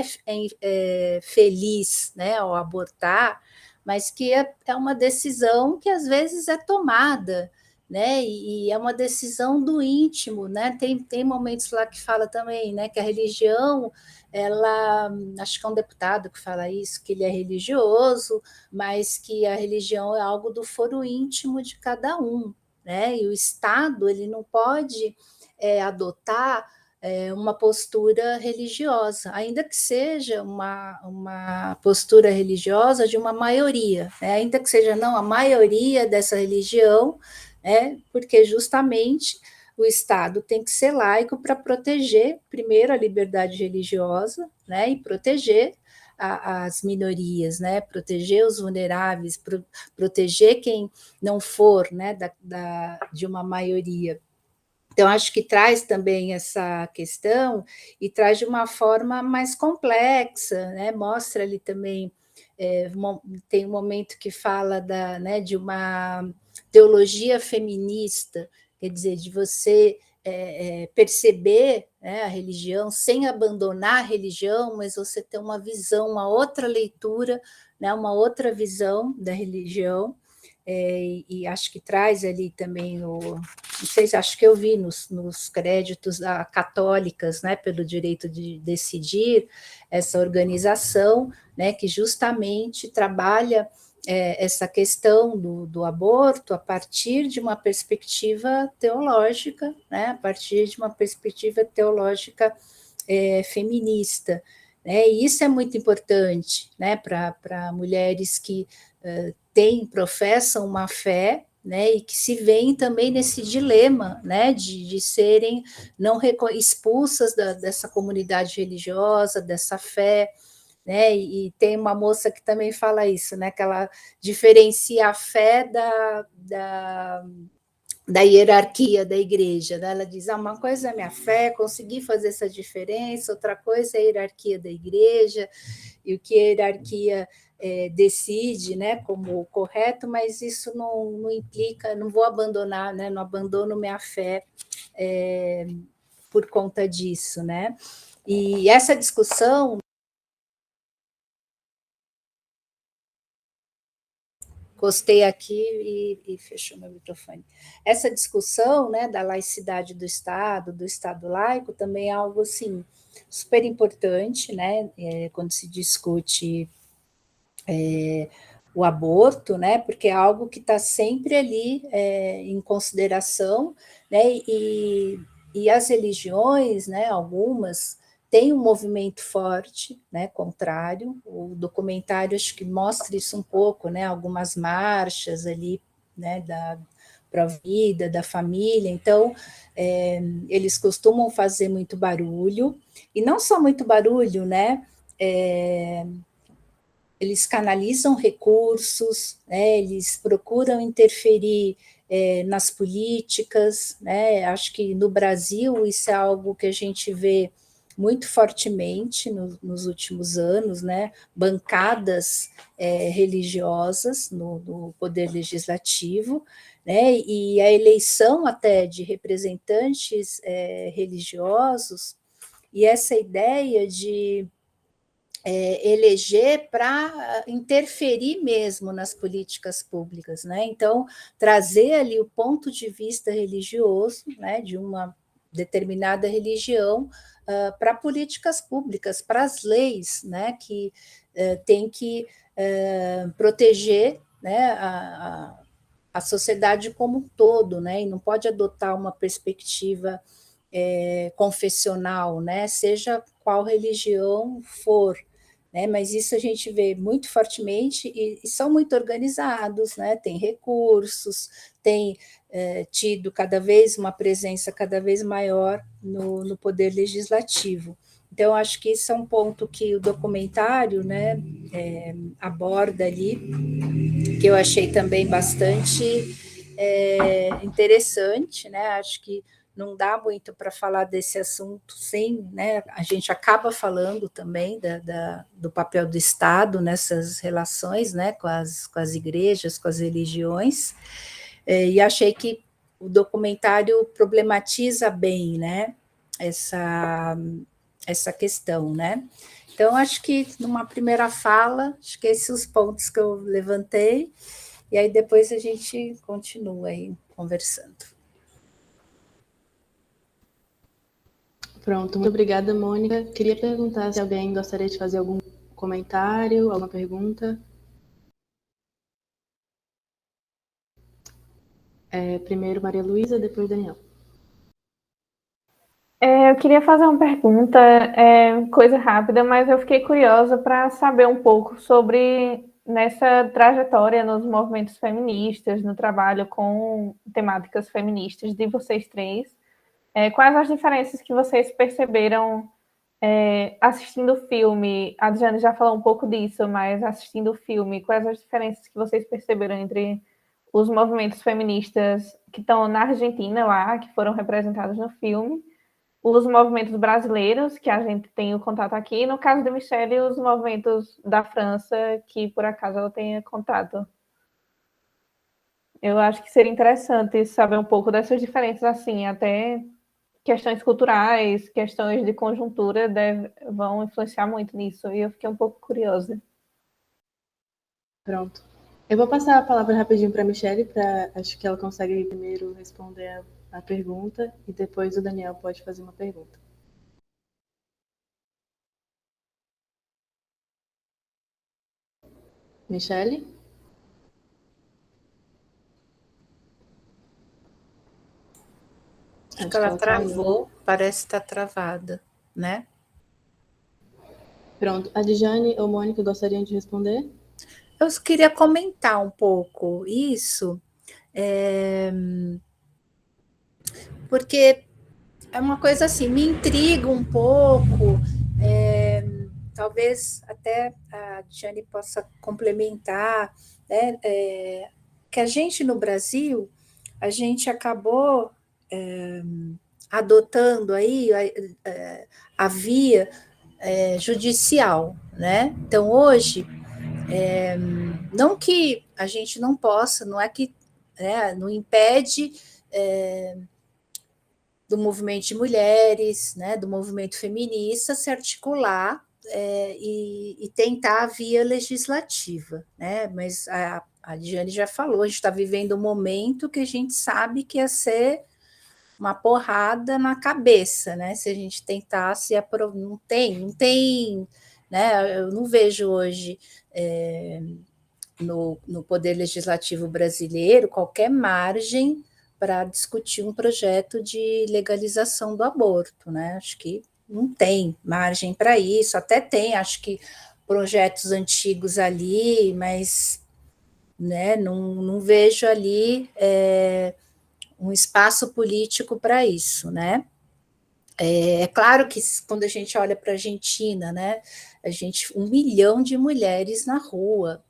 é feliz, né? Ao abortar, mas que é uma decisão que às vezes é tomada, né? E é uma decisão do íntimo, né? Tem momentos lá que fala também, né? Que a religião, ela, acho que é um deputado que fala isso, que ele é religioso, mas que a religião é algo do foro íntimo de cada um, né? E o Estado, ele não pode adotar uma postura religiosa, ainda que seja uma postura religiosa de uma maioria, né? Ainda que seja não a maioria dessa religião, né? Porque justamente o Estado tem que ser laico para proteger, primeiro, a liberdade religiosa, né, e proteger as minorias, né, proteger os vulneráveis, proteger quem não for, né, de uma maioria. Então, acho que traz também essa questão e traz de uma forma mais complexa, né, mostra ali também, tem um momento que fala né, de uma teologia feminista, quer dizer, de você perceber, né, a religião sem abandonar a religião, mas você ter uma visão, uma outra leitura, né, uma outra visão da religião, e acho que traz ali também não sei se acho que eu vi nos créditos católicas, né, pelo direito de decidir, essa organização, né, que justamente trabalha essa questão do aborto a partir de uma perspectiva teológica, né, a partir de uma perspectiva teológica feminista, né, e isso é muito importante, né, para mulheres que professam uma fé, né, e que se veem também nesse dilema, né, de serem não expulsas dessa comunidade religiosa, dessa fé, né, e tem uma moça que também fala isso, né, que ela diferencia a fé da hierarquia da igreja, né? Ela diz, uma coisa é a minha fé, consegui fazer essa diferença, outra coisa é a hierarquia da igreja, e o que a hierarquia decide, né, como correto, mas isso não implica, não vou abandonar, né, não abandono minha fé por conta disso, né? E essa discussão gostei aqui e fechou meu microfone. Essa discussão, né, da laicidade do Estado laico, também é algo assim super importante, né, quando se discute o aborto, né, porque é algo que está sempre ali em consideração, né, e as religiões, né, algumas, têm um movimento forte, né, contrário. O documentário acho que mostra isso um pouco, né, algumas marchas ali, né, da pró-vida, da família. Então, eles costumam fazer muito barulho, e não só muito barulho, né, eles canalizam recursos, né, eles procuram interferir nas políticas, né, acho que no Brasil isso é algo que a gente vê muito fortemente nos últimos anos, né, bancadas religiosas no poder legislativo, né, e a eleição até de representantes religiosos, e essa ideia de eleger para interferir mesmo nas políticas públicas, né? Então, trazer ali o ponto de vista religioso, né, de uma determinada religião, para políticas públicas, para as leis, né, que tem que proteger, né, a sociedade como um todo, né, e não pode adotar uma perspectiva confessional, né, seja qual religião for, né, mas isso a gente vê muito fortemente e são muito organizados, né, tem recursos, tem tido cada vez uma presença cada vez maior no poder legislativo. Então, acho que esse é um ponto que o documentário, né, aborda ali, que eu achei também bastante interessante, né, acho que não dá muito para falar desse assunto sem, né, a gente acaba falando também do papel do Estado nessas relações, né, com as igrejas, com as religiões, e achei que o documentário problematiza bem, né, essa questão, né. Então, acho que numa primeira fala, acho que esses são os pontos que eu levantei, e aí depois a gente continua aí conversando. Pronto, muito obrigada, Mônica. Queria perguntar se alguém gostaria de fazer algum comentário, alguma pergunta. Primeiro Maria Luísa, depois Daniel. Eu queria fazer uma pergunta, coisa rápida, mas eu fiquei curiosa para saber um pouco sobre nessa trajetória nos movimentos feministas, no trabalho com temáticas feministas de vocês três. Quais as diferenças que vocês perceberam assistindo o filme? A Jane já falou um pouco disso, mas assistindo o filme, quais as diferenças que vocês perceberam entre os movimentos feministas que estão na Argentina lá, que foram representados no filme, os movimentos brasileiros, que a gente tem o contato aqui, e no caso de Michelle, os movimentos da França, que por acaso ela tenha contato? Eu acho que seria interessante saber um pouco dessas diferenças, assim, até questões culturais, questões de conjuntura vão influenciar muito nisso, e eu fiquei um pouco curiosa. Pronto. Eu vou passar a palavra rapidinho para a Michelle, acho que ela consegue primeiro responder a pergunta, e depois o Daniel pode fazer uma pergunta. Michelle? Acho que ela travou, parece estar travada, né? Pronto. A Dijane ou Mônica gostariam de responder? Eu queria comentar um pouco isso, porque é uma coisa assim, me intriga um pouco, talvez até a Dijane possa complementar, né, que a gente no Brasil, a gente acabou adotando aí a via judicial, né? Então, hoje, não que a gente não possa, não é que não impede do movimento de mulheres, né, do movimento feminista se articular e tentar a via legislativa, né? Mas a Diane já falou, a gente está vivendo um momento que a gente sabe que ia ser uma porrada na cabeça, né? Se a gente tentasse aprovar, não tem, né? Eu não vejo hoje no Poder Legislativo brasileiro qualquer margem para discutir um projeto de legalização do aborto, né? Acho que não tem margem para isso, até tem, acho que projetos antigos ali, mas, né, não vejo ali um espaço político para isso, né? É claro que quando a gente olha para a Argentina, né, 1 milhão de mulheres na rua,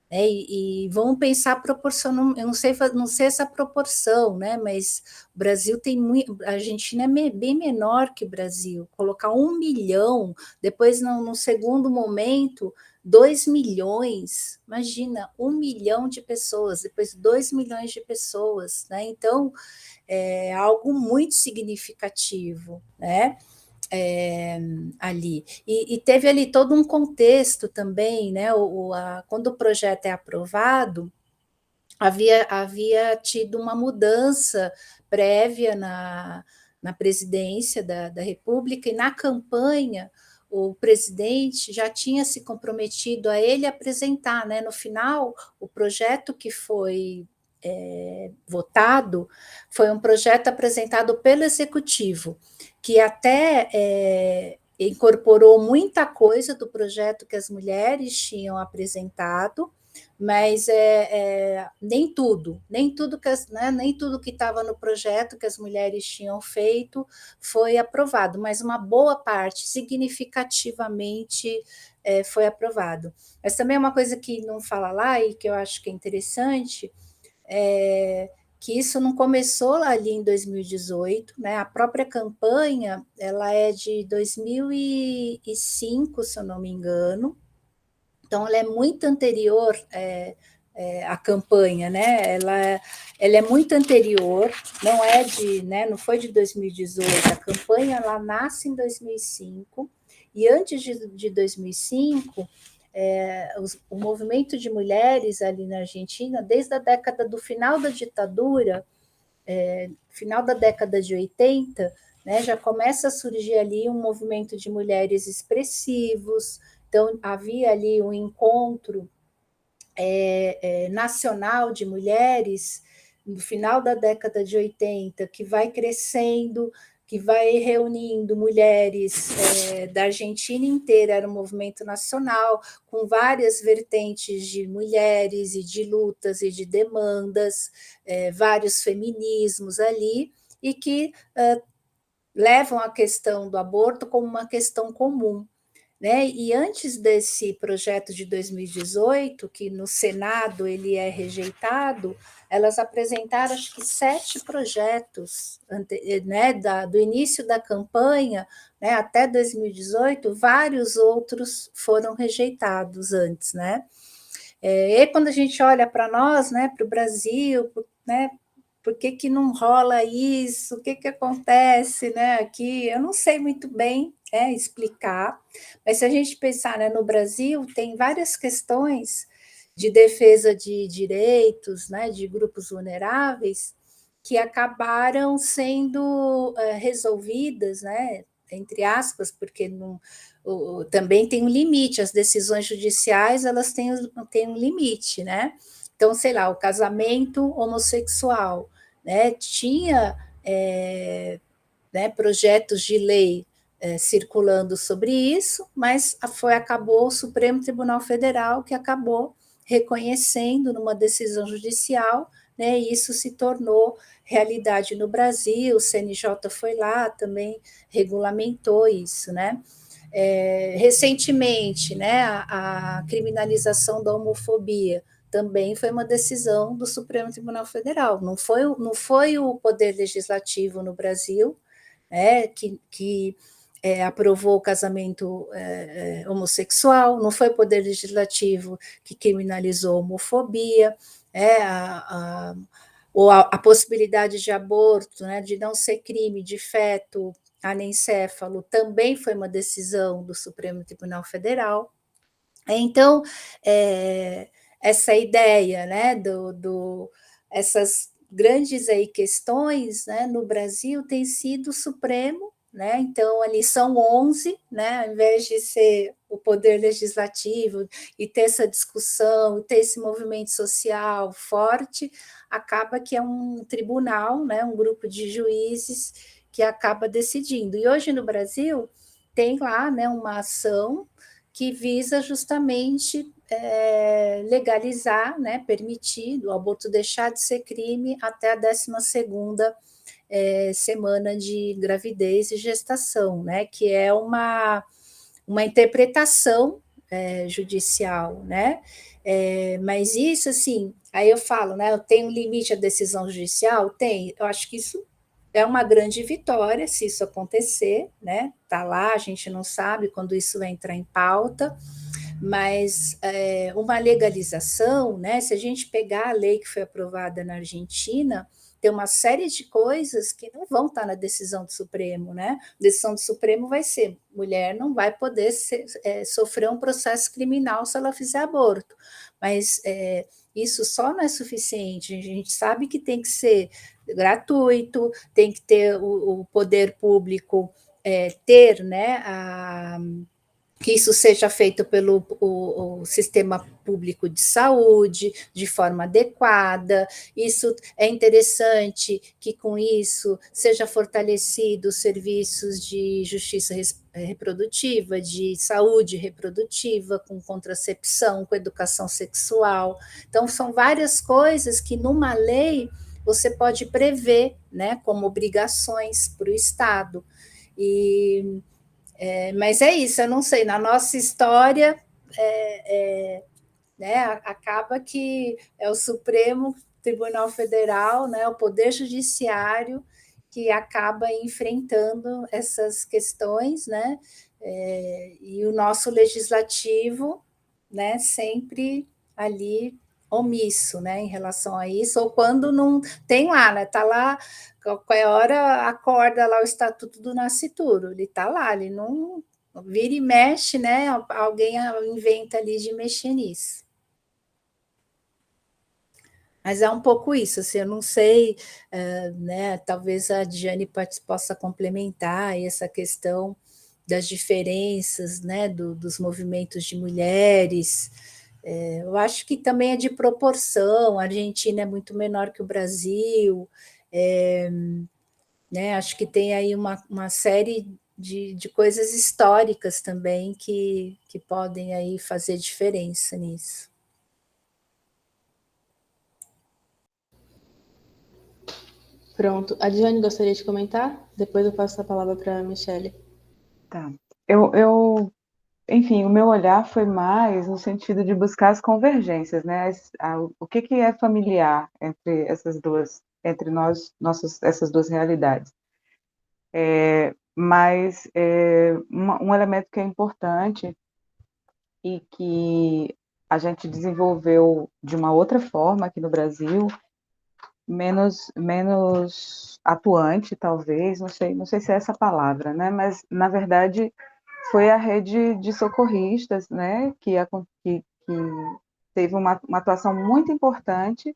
né, e vamos pensar a proporção, eu não sei essa proporção, né, mas o Brasil tem muito, a Argentina é bem menor que o Brasil, colocar 1 milhão, depois no segundo momento, 2 milhões, imagina, 1 milhão de pessoas, depois 2 milhões de pessoas, né, então é algo muito significativo, né? Ali. E teve ali todo um contexto também, né? Quando o projeto é aprovado, havia tido uma mudança prévia na presidência da República, e na campanha o presidente já tinha se comprometido a ele apresentar, né? No final, o projeto que foi votado foi um projeto apresentado pelo Executivo, que até incorporou muita coisa do projeto que as mulheres tinham apresentado, mas nem tudo que estava no projeto que as mulheres tinham feito foi aprovado, mas uma boa parte, significativamente, foi aprovado. Mas também é uma coisa que não fala lá e que eu acho que é interessante, que isso não começou ali em 2018, né? A própria campanha, ela é de 2005, se eu não me engano, então ela é muito anterior à campanha, né? Ela é muito anterior, não é não foi de 2018, a campanha ela nasce em 2005, e antes de 2005, o movimento de mulheres ali na Argentina, desde a década do final da ditadura, final da década de 80, né, já começa a surgir ali um movimento de mulheres expressivos. Então, havia ali um encontro nacional de mulheres no final da década de 80, que vai crescendo, que vai reunindo mulheres da Argentina inteira, era um movimento nacional, com várias vertentes de mulheres e de lutas e de demandas, vários feminismos ali, e que levam a questão do aborto como uma questão comum. Né? E antes desse projeto de 2018, que no Senado ele é rejeitado, elas apresentaram acho que 7 projetos, né, do início da campanha, né, até 2018, vários outros foram rejeitados antes, né? E quando a gente olha para nós, né, para o Brasil, né, por que não rola isso? O que acontece, né? Aqui eu não sei muito bem explicar, mas se a gente pensar, né, no Brasil, tem várias questões de defesa de direitos, né, de grupos vulneráveis, que acabaram sendo resolvidas, né, entre aspas, porque também tem um limite, as decisões judiciais elas têm um limite, né? Então, sei lá, o casamento homossexual, né, tinha né, projetos de lei circulando sobre isso, mas acabou o Supremo Tribunal Federal que acabou reconhecendo numa decisão judicial, né, e isso se tornou realidade no Brasil, o CNJ foi lá, também regulamentou isso, né? Recentemente, né, a criminalização da homofobia também foi uma decisão do Supremo Tribunal Federal, não foi o Poder Legislativo no Brasil, que aprovou o casamento homossexual, não foi o Poder Legislativo que criminalizou a homofobia, ou a possibilidade de aborto, né, de não ser crime de feto anencéfalo, também foi uma decisão do Supremo Tribunal Federal. Então, essa ideia, né, essas grandes questões, né, no Brasil tem sido o Supremo, né? Então, ali são 11, né? Ao invés de ser o poder legislativo e ter essa discussão, ter esse movimento social forte, acaba que é um tribunal, né? Um grupo de juízes que acaba decidindo. E hoje no Brasil tem lá, né, uma ação que visa justamente legalizar, né, permitir o aborto deixar de ser crime até a 12ª semana de gravidez e gestação, né, que é uma interpretação judicial, né? Mas isso, assim, aí eu falo, né? Eu tenho um limite à decisão judicial? Tem. Eu acho que isso é uma grande vitória se isso acontecer, né? Tá lá, a gente não sabe quando isso vai entrar em pauta, mas uma legalização, né? Se a gente pegar a lei que foi aprovada na Argentina, tem uma série de coisas que não vão estar na decisão do Supremo, né? A decisão do Supremo vai ser: mulher não vai poder sofrer um processo criminal se ela fizer aborto. Mas isso só não é suficiente. A gente sabe que tem que ser gratuito, tem que ter o poder público ter, né, que isso seja feito pelo o sistema público de saúde, de forma adequada. Isso é interessante que, com isso, seja fortalecido os serviços de justiça reprodutiva, de saúde reprodutiva, com contracepção, com educação sexual. Então, são várias coisas que, numa lei, você pode prever, né, como obrigações para o Estado. Mas é isso, eu não sei, na nossa história, né, acaba que é o Supremo Tribunal Federal, né, o Poder Judiciário, que acaba enfrentando essas questões, né, e o nosso legislativo, né, sempre ali omisso, né, em relação a isso, ou quando não tem lá, né, tá lá, qualquer hora acorda lá o Estatuto do Nascituro, ele tá lá, ele não vira e mexe, né, alguém inventa ali de mexer nisso. Mas é um pouco isso, assim, eu não sei, né, talvez a Diane possa complementar essa questão das diferenças, né, dos movimentos de mulheres. Eu acho que também é de proporção, a Argentina é muito menor que o Brasil, né, acho que tem aí uma série de coisas históricas também que podem aí fazer diferença nisso. Pronto. A Diane gostaria de comentar? Depois eu passo a palavra para a Michelle. Tá. Enfim, o meu olhar foi mais no sentido de buscar as convergências, né? O que é familiar entre entre essas duas realidades. Mas um elemento que é importante e que a gente desenvolveu de uma outra forma aqui no Brasil, menos atuante, talvez, não sei se é essa palavra, né? Mas, na verdade, foi a rede de socorristas, né? Que teve uma atuação muito importante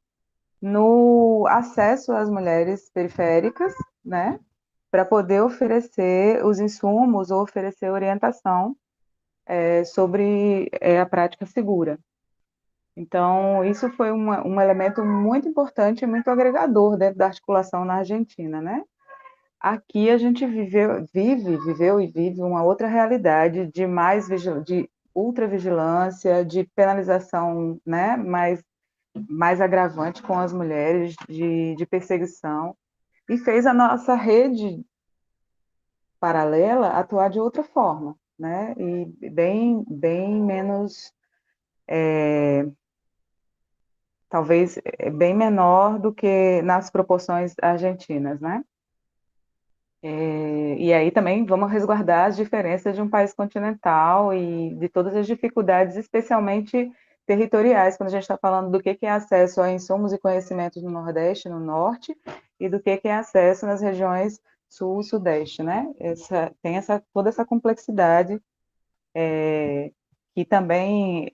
no acesso às mulheres periféricas, né? Para poder oferecer os insumos ou oferecer orientação sobre a prática segura. Então, isso foi um elemento muito importante e muito agregador dentro da articulação na Argentina, né? Aqui a gente viveu e vive uma outra realidade de de ultravigilância, de penalização, né, mais agravante com as mulheres, de perseguição, e fez a nossa rede paralela atuar de outra forma, né, e bem menos, talvez bem menor do que nas proporções argentinas, né? E aí também vamos resguardar as diferenças de um país continental e de todas as dificuldades, especialmente territoriais, quando a gente está falando do que é acesso a insumos e conhecimentos no Nordeste, no Norte, e do que é acesso nas regiões Sul e Sudeste, né? Tem toda essa complexidade, que também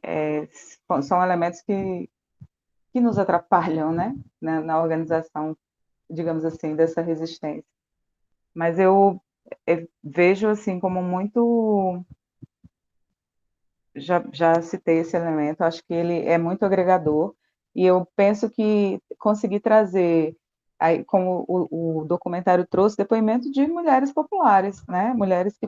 são elementos que nos atrapalham, né? Na organização, digamos assim, dessa resistência. Mas vejo assim como muito, já citei esse elemento, acho que ele é muito agregador, e eu penso que conseguir trazer, aí, como o documentário trouxe, depoimento de mulheres populares, né? Mulheres que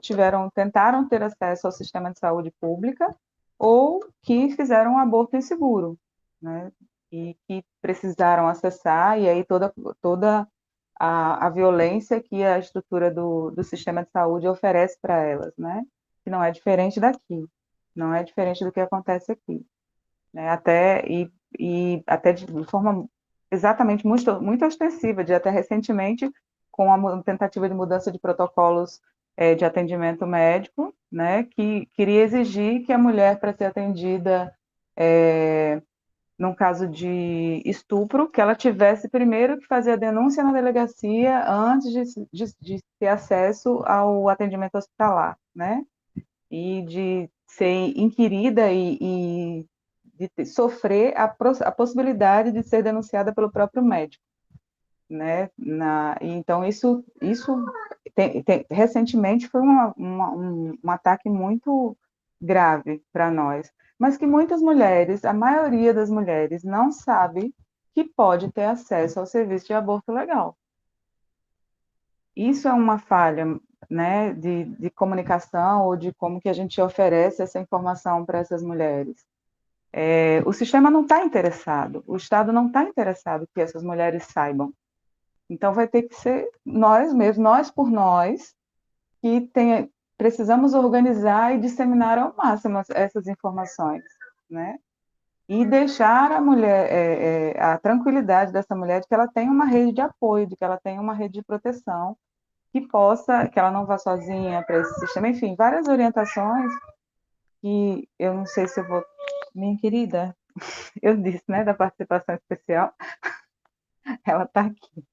tentaram ter acesso ao sistema de saúde pública, ou que fizeram um aborto inseguro, né? E que precisaram acessar, e aí toda a violência que a estrutura do sistema de saúde oferece para elas, né? Que não é diferente daqui, não é diferente do que acontece aqui, né? Até de forma exatamente muito ostensiva, de até recentemente, com a tentativa de mudança de protocolos de atendimento médico, né? Que queria exigir que a mulher, para ser atendida num caso de estupro, que ela tivesse primeiro que fazer a denúncia na delegacia antes de ter acesso ao atendimento hospitalar, né? E de ser inquirida e de sofrer a possibilidade de ser denunciada pelo próprio médico, né? Então, isso recentemente foi um ataque muito grave para nós, mas que muitas mulheres, a maioria das mulheres, não sabe que pode ter acesso ao serviço de aborto legal. Isso é uma falha, né, de comunicação ou de como que a gente oferece essa informação para essas mulheres. O sistema não está interessado, o Estado não está interessado que essas mulheres saibam. Então, vai ter que ser nós mesmos, nós por nós, que precisamos organizar e disseminar ao máximo essas informações, né? E deixar a mulher, a tranquilidade dessa mulher de que ela tem uma rede de apoio, de que ela tem uma rede de proteção, que ela não vá sozinha para esse sistema, enfim, várias orientações que eu não sei se eu vou... Minha querida, eu disse, né, da participação especial, ela está aqui.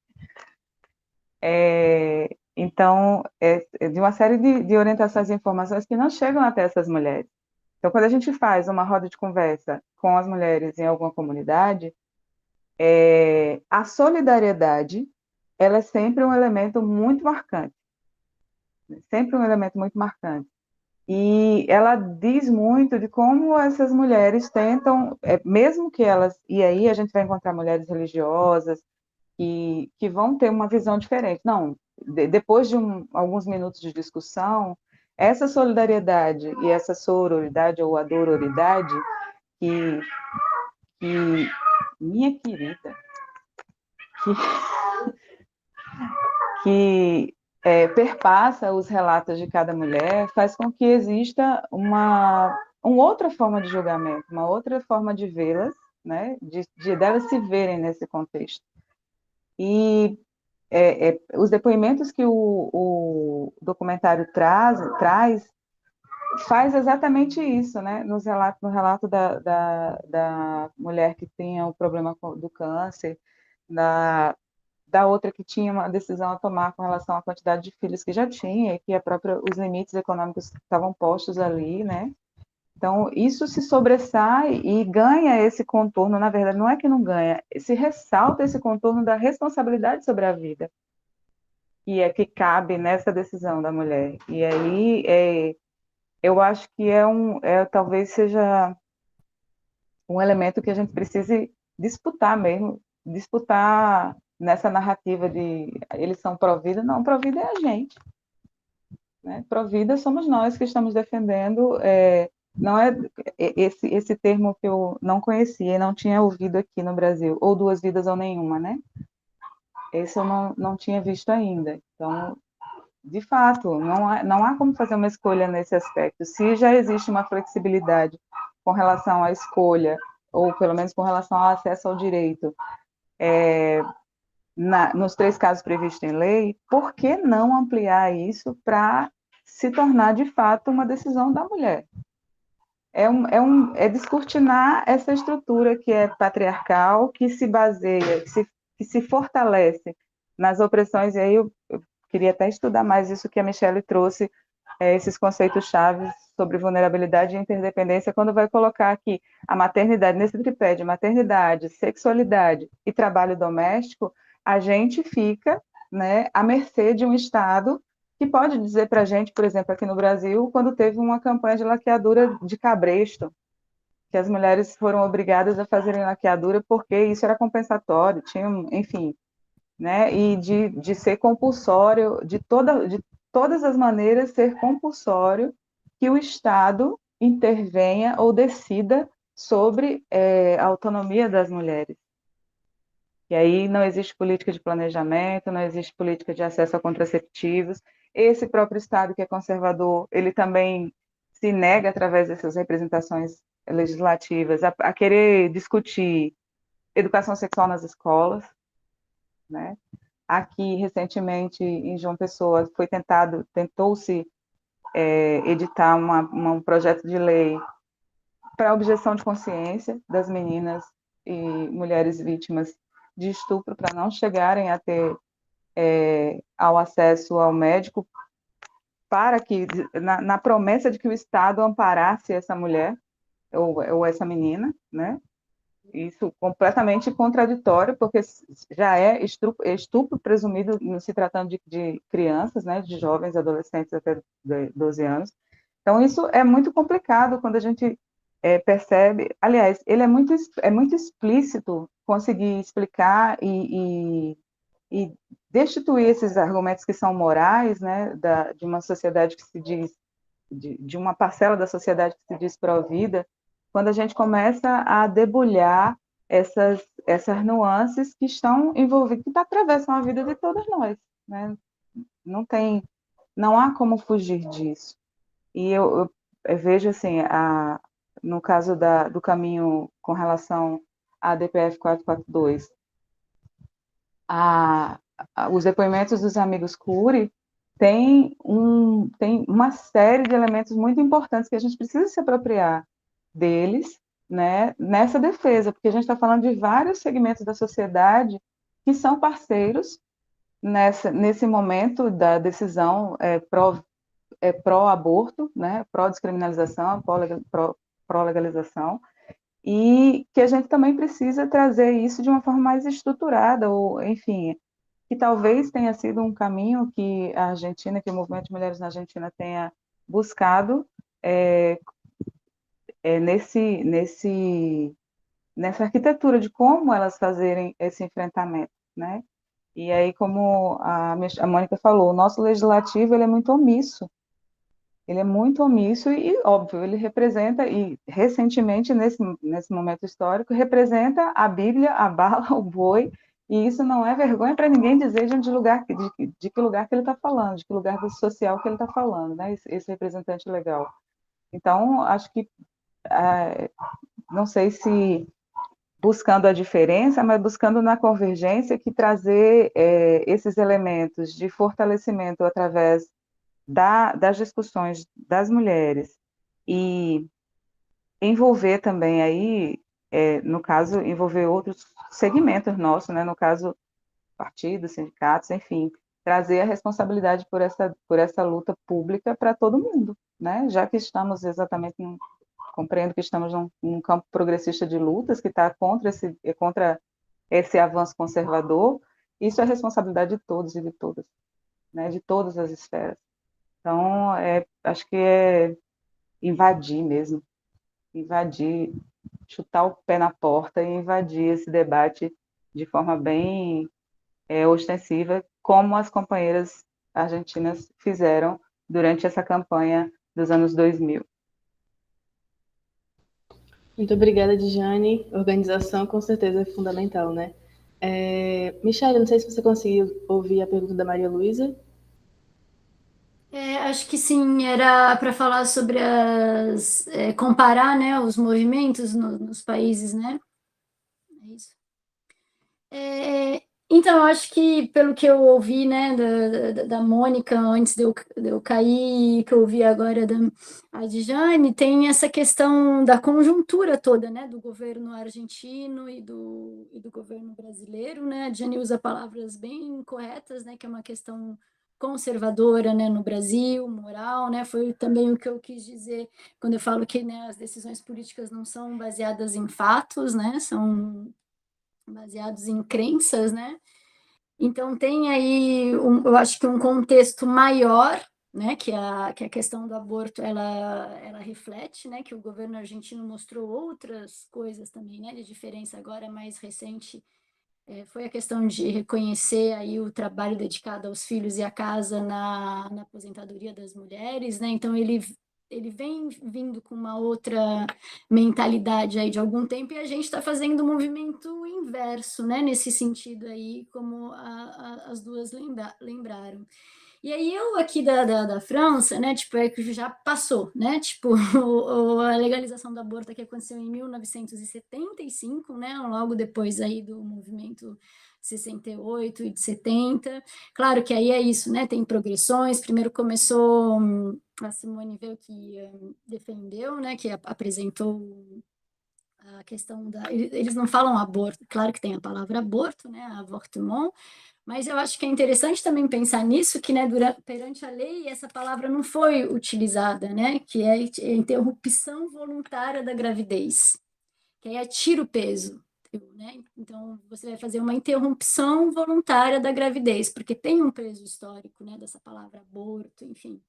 Então, de uma série de orientações e informações que não chegam até essas mulheres. Então, quando a gente faz uma roda de conversa com as mulheres em alguma comunidade, a solidariedade, ela é sempre um elemento muito marcante. Sempre um elemento muito marcante. E ela diz muito de como essas mulheres tentam, mesmo que elas... E aí a gente vai encontrar mulheres religiosas, que vão ter uma visão diferente. Não, depois de alguns minutos de discussão, essa solidariedade e essa sororidade ou adororidade que minha querida, que perpassa os relatos de cada mulher, faz com que exista uma outra forma de julgamento, uma outra forma de vê-las, né, de delas se verem nesse contexto. E os depoimentos que o documentário traz faz exatamente isso, né? No relato da mulher que tinha o problema do câncer, da outra que tinha uma decisão a tomar com relação à quantidade de filhos que já tinha, e que os limites econômicos estavam postos ali, né? Então, isso se sobressai e ganha esse contorno, na verdade, não é que não ganha, se ressalta esse contorno da responsabilidade sobre a vida, que cabe nessa decisão da mulher. E aí, eu acho que talvez seja um elemento que a gente precise disputar mesmo, disputar nessa narrativa de eles são pró-vida. Não, pró-vida é a gente, né? Pró-vida somos nós que estamos defendendo. Não é esse termo que eu não conhecia e não tinha ouvido aqui no Brasil, ou duas vidas ou nenhuma, né? Esse eu não tinha visto ainda. Então, de fato, não há como fazer uma escolha nesse aspecto. Se já existe uma flexibilidade com relação à escolha, ou pelo menos com relação ao acesso ao direito, nos 3 casos previstos em lei, por que não ampliar isso para se tornar, de fato, uma decisão da mulher? É descortinar essa estrutura que é patriarcal, que se baseia, que se fortalece nas opressões, e aí eu queria até estudar mais isso que a Michelle trouxe, esses conceitos chaves sobre vulnerabilidade e interdependência, quando vai colocar aqui a maternidade, nesse tripé de maternidade, sexualidade e trabalho doméstico, a gente fica, né, à mercê de um Estado que pode dizer para a gente, por exemplo, aqui no Brasil, quando teve uma campanha de laqueadura de cabresto, que as mulheres foram obrigadas a fazerem laqueadura porque isso era compensatório, tinha, enfim, né? E de ser compulsório, de todas as maneiras ser compulsório que o Estado intervenha ou decida sobre a autonomia das mulheres. E aí não existe política de planejamento, não existe política de acesso a contraceptivos. Esse próprio Estado que é conservador, ele também se nega, através dessas representações legislativas, a querer discutir educação sexual nas escolas, né? Aqui, recentemente, em João Pessoa, tentou-se editar um projeto de lei para objeção de consciência das meninas e mulheres vítimas de estupro, para não chegarem a ter ao acesso ao médico, para que, na promessa de que o Estado amparasse essa mulher ou essa menina, né? Isso completamente contraditório, porque já é estupro presumido se tratando de crianças, né, de jovens, adolescentes até 12 anos. Então, isso é muito complicado quando a gente percebe. Aliás, ele é muito explícito conseguir explicar e destituir esses argumentos que são morais, né, de uma sociedade que se diz, de uma parcela da sociedade que se diz pró-vida, quando a gente começa a debulhar essas nuances que estão envolvidas, que atravessam a vida de todas nós, né? Não há como fugir disso. E eu vejo assim, no caso do caminho com relação à DPF 442, os depoimentos dos amigos Cury tem uma série de elementos muito importantes que a gente precisa se apropriar deles, né, nessa defesa, porque a gente está falando de vários segmentos da sociedade que são parceiros nesse momento da decisão pró-aborto, né, pró-descriminalização, pró-legalização, e que a gente também precisa trazer isso de uma forma mais estruturada, ou, enfim, que talvez tenha sido um caminho que a Argentina, que o movimento de mulheres na Argentina tenha buscado nessa arquitetura de como elas fazerem esse enfrentamento, né? E aí, como a Mônica falou, o nosso legislativo ele é muito omisso. Ele é muito omisso e, óbvio, ele representa, e recentemente, nesse momento histórico, representa a Bíblia, a bala, o boi, e isso não é vergonha para ninguém dizer de que lugar que ele está falando, de que lugar social que ele está falando, né? Esse representante legal. Então, acho que, não sei se buscando a diferença, mas buscando na convergência que trazer esses elementos de fortalecimento através das discussões das mulheres e envolver também aí, no caso, envolver outros segmentos nossos, né? No caso, partidos, sindicatos, enfim, trazer a responsabilidade por essa luta pública para todo mundo, né? Já que estamos exatamente compreendo que estamos num campo progressista de lutas que está contra esse avanço conservador, isso é responsabilidade de todos e de todas, né? De todas as esferas. Então, acho que é invadir mesmo, invadir, chutar o pé na porta e invadir esse debate de forma bem ostensiva, como as companheiras argentinas fizeram durante essa campanha dos anos 2000. Muito obrigada, Dijane. Organização com certeza é fundamental, né? Michele, não sei se você conseguiu ouvir a pergunta da Maria Luísa. Acho que sim, era para falar sobre comparar, né, os movimentos nos países, né? É isso. Então, eu acho que, pelo que eu ouvi, né, da Mônica, antes de eu cair, que eu ouvi agora da Adjane, tem essa questão da conjuntura toda, né, do governo argentino e do governo brasileiro, né? A Adjane usa palavras bem corretas, né, que é uma questão conservadora, né, no Brasil, moral, né? Foi também o que eu quis dizer quando eu falo que, né, as decisões políticas não são baseadas em fatos, né? São baseados em crenças, né? Então, tem aí, eu acho que um contexto maior, né, que a questão do aborto, ela reflete, né, que o governo argentino mostrou outras coisas também, né, de diferença agora mais recente, foi a questão de reconhecer aí o trabalho dedicado aos filhos e à casa na aposentadoria das mulheres, né, então ele vem vindo com uma outra mentalidade aí de algum tempo, e a gente está fazendo um movimento inverso, né, nesse sentido aí, como as duas lembraram. E aí eu aqui da França, né, tipo, é que já passou, né, tipo, a legalização do aborto aqui aconteceu em 1975, né, logo depois aí do movimento de 68 e de 70. Claro que aí é isso, né, tem progressões, primeiro começou a Simone Veil que defendeu, né, que apresentou a questão da... Eles não falam aborto, claro que tem a palavra aborto, né, avortement, mas eu acho que é interessante também pensar nisso, que, né, perante a lei, essa palavra não foi utilizada, né, que é interrupção voluntária da gravidez, que aí tira o peso, né? Então, você vai fazer uma interrupção voluntária da gravidez, porque tem um peso histórico, né, dessa palavra aborto, enfim.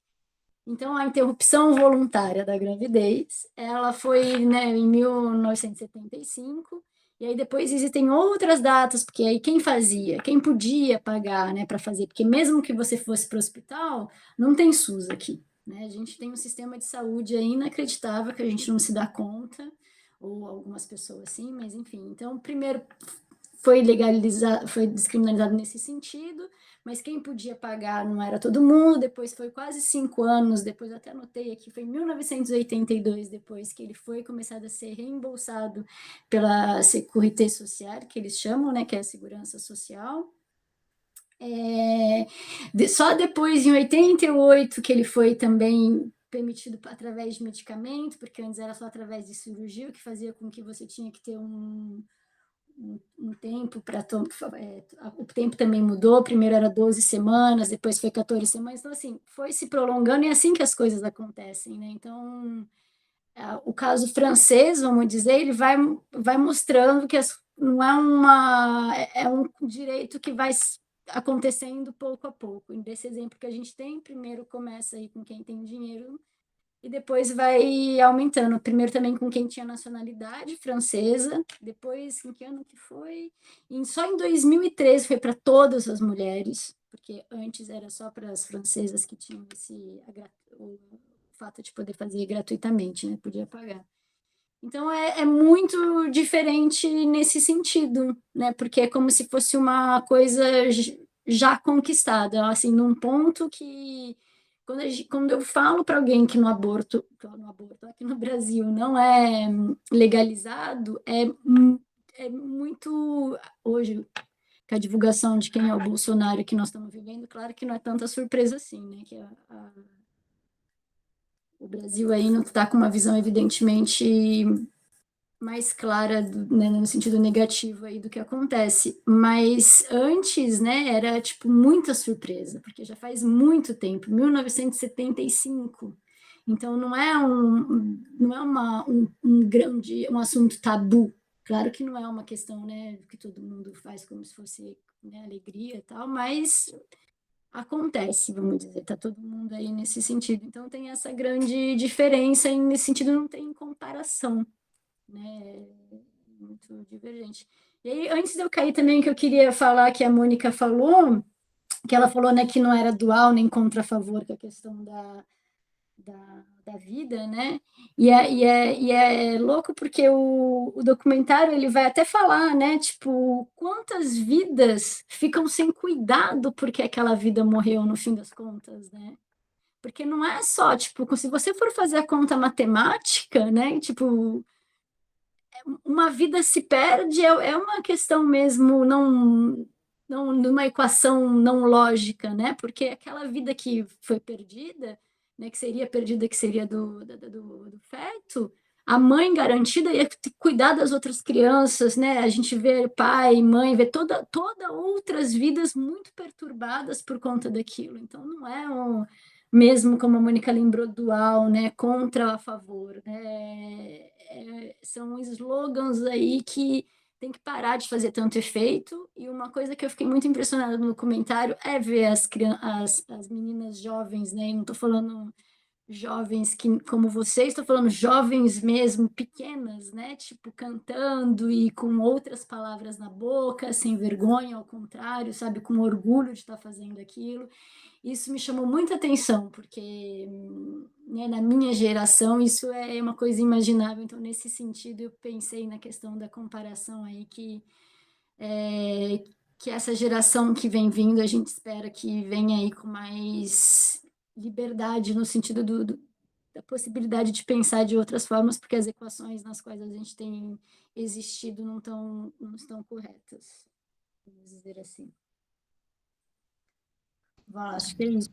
Então, a interrupção voluntária da gravidez, ela foi, né, em 1975, e aí depois existem outras datas, porque aí quem fazia, quem podia pagar, né, para fazer, porque mesmo que você fosse para o hospital, não tem SUS aqui, né? A gente tem um sistema de saúde aí inacreditável que a gente não se dá conta, ou algumas pessoas sim, mas enfim. Então, primeiro foi legalizado, foi descriminalizado nesse sentido, mas quem podia pagar não era todo mundo. Depois foi quase 5 anos, depois até anotei aqui, foi em 1982, depois que ele foi começado a ser reembolsado pela Sécurité Sociale, que eles chamam, né, que é a segurança social. Só depois, em 88, que ele foi também permitido através de medicamento, porque antes era só através de cirurgia, o que fazia com que você tinha que ter um tempo para o tempo também mudou, primeiro era 12 semanas, depois foi 14 semanas, então assim, foi se prolongando e é assim que as coisas acontecem, né? Então, o caso francês, vamos dizer, ele vai mostrando que não é um direito que vai acontecendo pouco a pouco. Desse exemplo que a gente tem, primeiro começa aí com quem tem dinheiro, e depois vai aumentando. Primeiro também com quem tinha nacionalidade francesa, depois em que ano que foi? Só em 2013 foi para todas as mulheres, porque antes era só para as francesas que tinham o fato de poder fazer gratuitamente, né? Podia pagar. Então é muito diferente nesse sentido, né? Porque é como se fosse uma coisa já conquistada, assim, num ponto que quando eu falo para alguém que no aborto aqui no Brasil não é legalizado, é muito hoje com a divulgação de quem é o Bolsonaro que nós estamos vivendo, claro que não é tanta surpresa assim, né? Que o Brasil aí não está com uma visão evidentemente mais clara, né, no sentido negativo aí do que acontece, mas antes, né, era tipo muita surpresa, porque já faz muito tempo, 1975, então não é um assunto tabu, claro que não é uma questão, né, que todo mundo faz como se fosse, né, alegria e tal, mas acontece, vamos dizer, tá todo mundo aí nesse sentido, então tem essa grande diferença e nesse sentido não tem comparação, né, muito divergente. E aí, antes de eu cair também, que eu queria falar que a Mônica falou, que ela falou, né, que não era dual nem contra a favor, que é a questão da vida, né, e é louco porque o documentário, ele vai até falar, né, tipo, quantas vidas ficam sem cuidado porque aquela vida morreu no fim das contas, né, porque não é só, tipo, se você for fazer a conta matemática, né, tipo, uma vida se perde, é uma questão mesmo, não numa equação não lógica, né? Porque aquela vida que foi perdida, né, que seria do feto, a mãe garantida ia cuidar das outras crianças, né? A gente vê pai, mãe, vê toda outras vidas muito perturbadas por conta daquilo. Então não é mesmo como a Mônica lembrou, dual, né? Contra ou a favor, né? São slogans aí que tem que parar de fazer tanto efeito. E uma coisa que eu fiquei muito impressionada no documentário é ver as meninas jovens, né? E não estou falando jovens que, como vocês, estou falando jovens mesmo, pequenas, né? Tipo, cantando e com outras palavras na boca, sem vergonha, ao contrário, sabe? Com orgulho de estar fazendo aquilo. Isso me chamou muita atenção, porque, né, na minha geração isso é uma coisa imaginável. Então, nesse sentido, eu pensei na questão da comparação aí, que essa geração que vem vindo, a gente espera que venha aí com mais liberdade, no sentido da possibilidade de pensar de outras formas, porque as equações nas quais a gente tem existido não estão corretas, vamos dizer assim. Acho que é isso.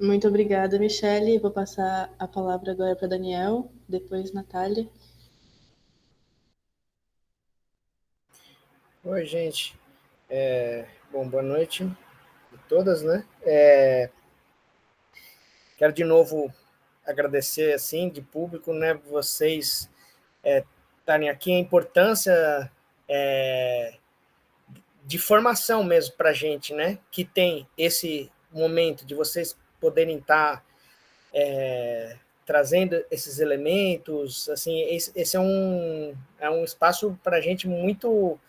Muito obrigada, Michele. Vou passar a palavra agora para Daniel, depois Natália. Oi, gente. Bom, boa noite a todas, né? Quero de novo agradecer, assim, de público, né, vocês estarem aqui, a importância de formação mesmo para a gente, né, que tem esse momento de vocês poderem estar trazendo esses elementos, assim, esse é um espaço para a gente muito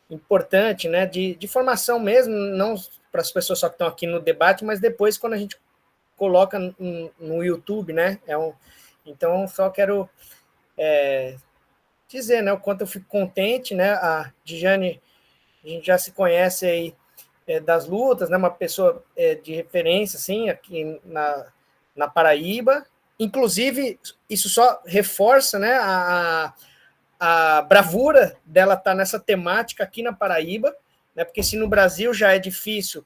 importante, né, de formação mesmo, não para as pessoas só que estão aqui no debate, mas depois quando a gente coloca no YouTube, né, então só quero dizer, né, o quanto eu fico contente, né, a Djane, a gente já se conhece aí das lutas, né, uma pessoa de referência, assim, aqui na Paraíba, inclusive isso só reforça, né, a bravura dela estar nessa temática aqui na Paraíba, né, porque se no Brasil já é difícil,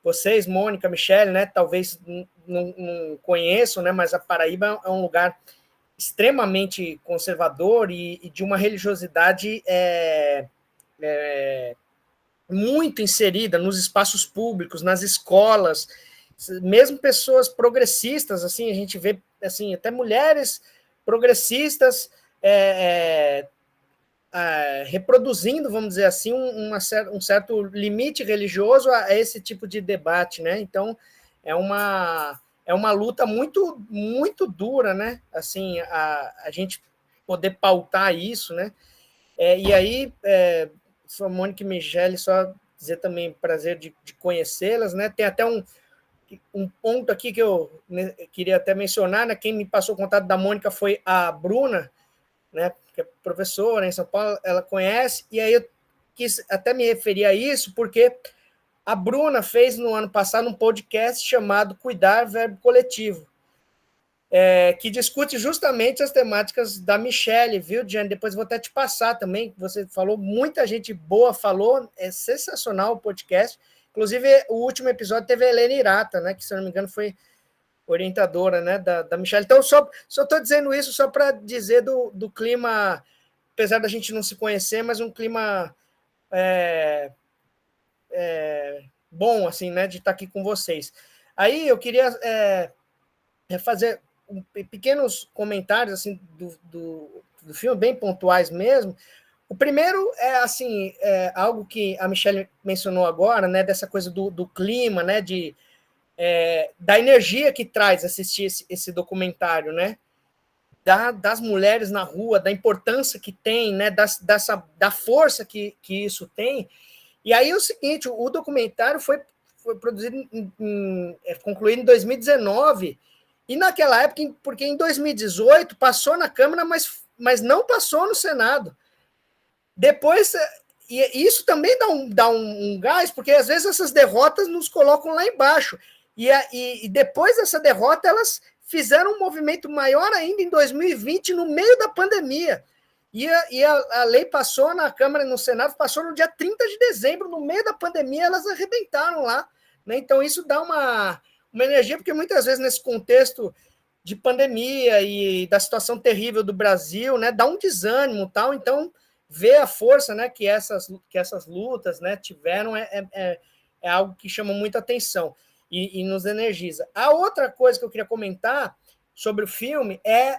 vocês, Mônica, Michele, né, talvez não conheçam, né, mas a Paraíba é um lugar extremamente conservador e de uma religiosidade muito inserida nos espaços públicos, nas escolas, mesmo pessoas progressistas, assim, a gente vê assim, até mulheres progressistas reproduzindo, vamos dizer assim, um certo limite religioso a esse tipo de debate, né? Então, é uma luta muito, muito dura, né? Assim, a gente poder pautar isso, né? E aí, sou Mônica e Michele, só dizer também prazer de conhecê-las, né? Tem até um ponto aqui que eu queria até mencionar, né? Quem me passou o contato da Mônica foi a Bruna, né, que é professora em São Paulo, ela conhece, e aí eu quis até me referir a isso, porque a Bruna fez no ano passado um podcast chamado Cuidar, Verbo Coletivo, que discute justamente as temáticas da Michele, viu, Diane? Depois vou até te passar também, você falou, muita gente boa falou, é sensacional o podcast, inclusive o último episódio teve a Helena Irata, né, que se eu não me engano foi orientadora, né, da Michele. Então, só estou dizendo isso só para dizer do clima, apesar da gente não se conhecer, mas um clima bom, assim, né, de estar aqui com vocês. Aí eu queria fazer pequenos comentários, assim, do filme, bem pontuais mesmo. O primeiro assim, algo que a Michele mencionou agora, né, dessa coisa do clima, né, da energia que traz assistir esse documentário, né? Das mulheres na rua, da importância que tem, né? Da força que isso tem. E aí é o seguinte, o documentário foi produzido, concluído em 2019, e naquela época, porque em 2018 passou na Câmara, mas não passou no Senado. Depois, e isso também dá um gás, porque às vezes essas derrotas nos colocam lá embaixo. E depois dessa derrota, elas fizeram um movimento maior ainda em 2020, no meio da pandemia. E a lei passou na Câmara e no Senado, passou no dia 30 de dezembro, no meio da pandemia, elas arrebentaram lá. Né? Então, isso dá uma energia, porque muitas vezes nesse contexto de pandemia e da situação terrível do Brasil, né, dá um desânimo, tal. Então, ver a força, né, que essas lutas, né, tiveram é algo que chama muita atenção e nos energiza. A outra coisa que eu queria comentar sobre o filme é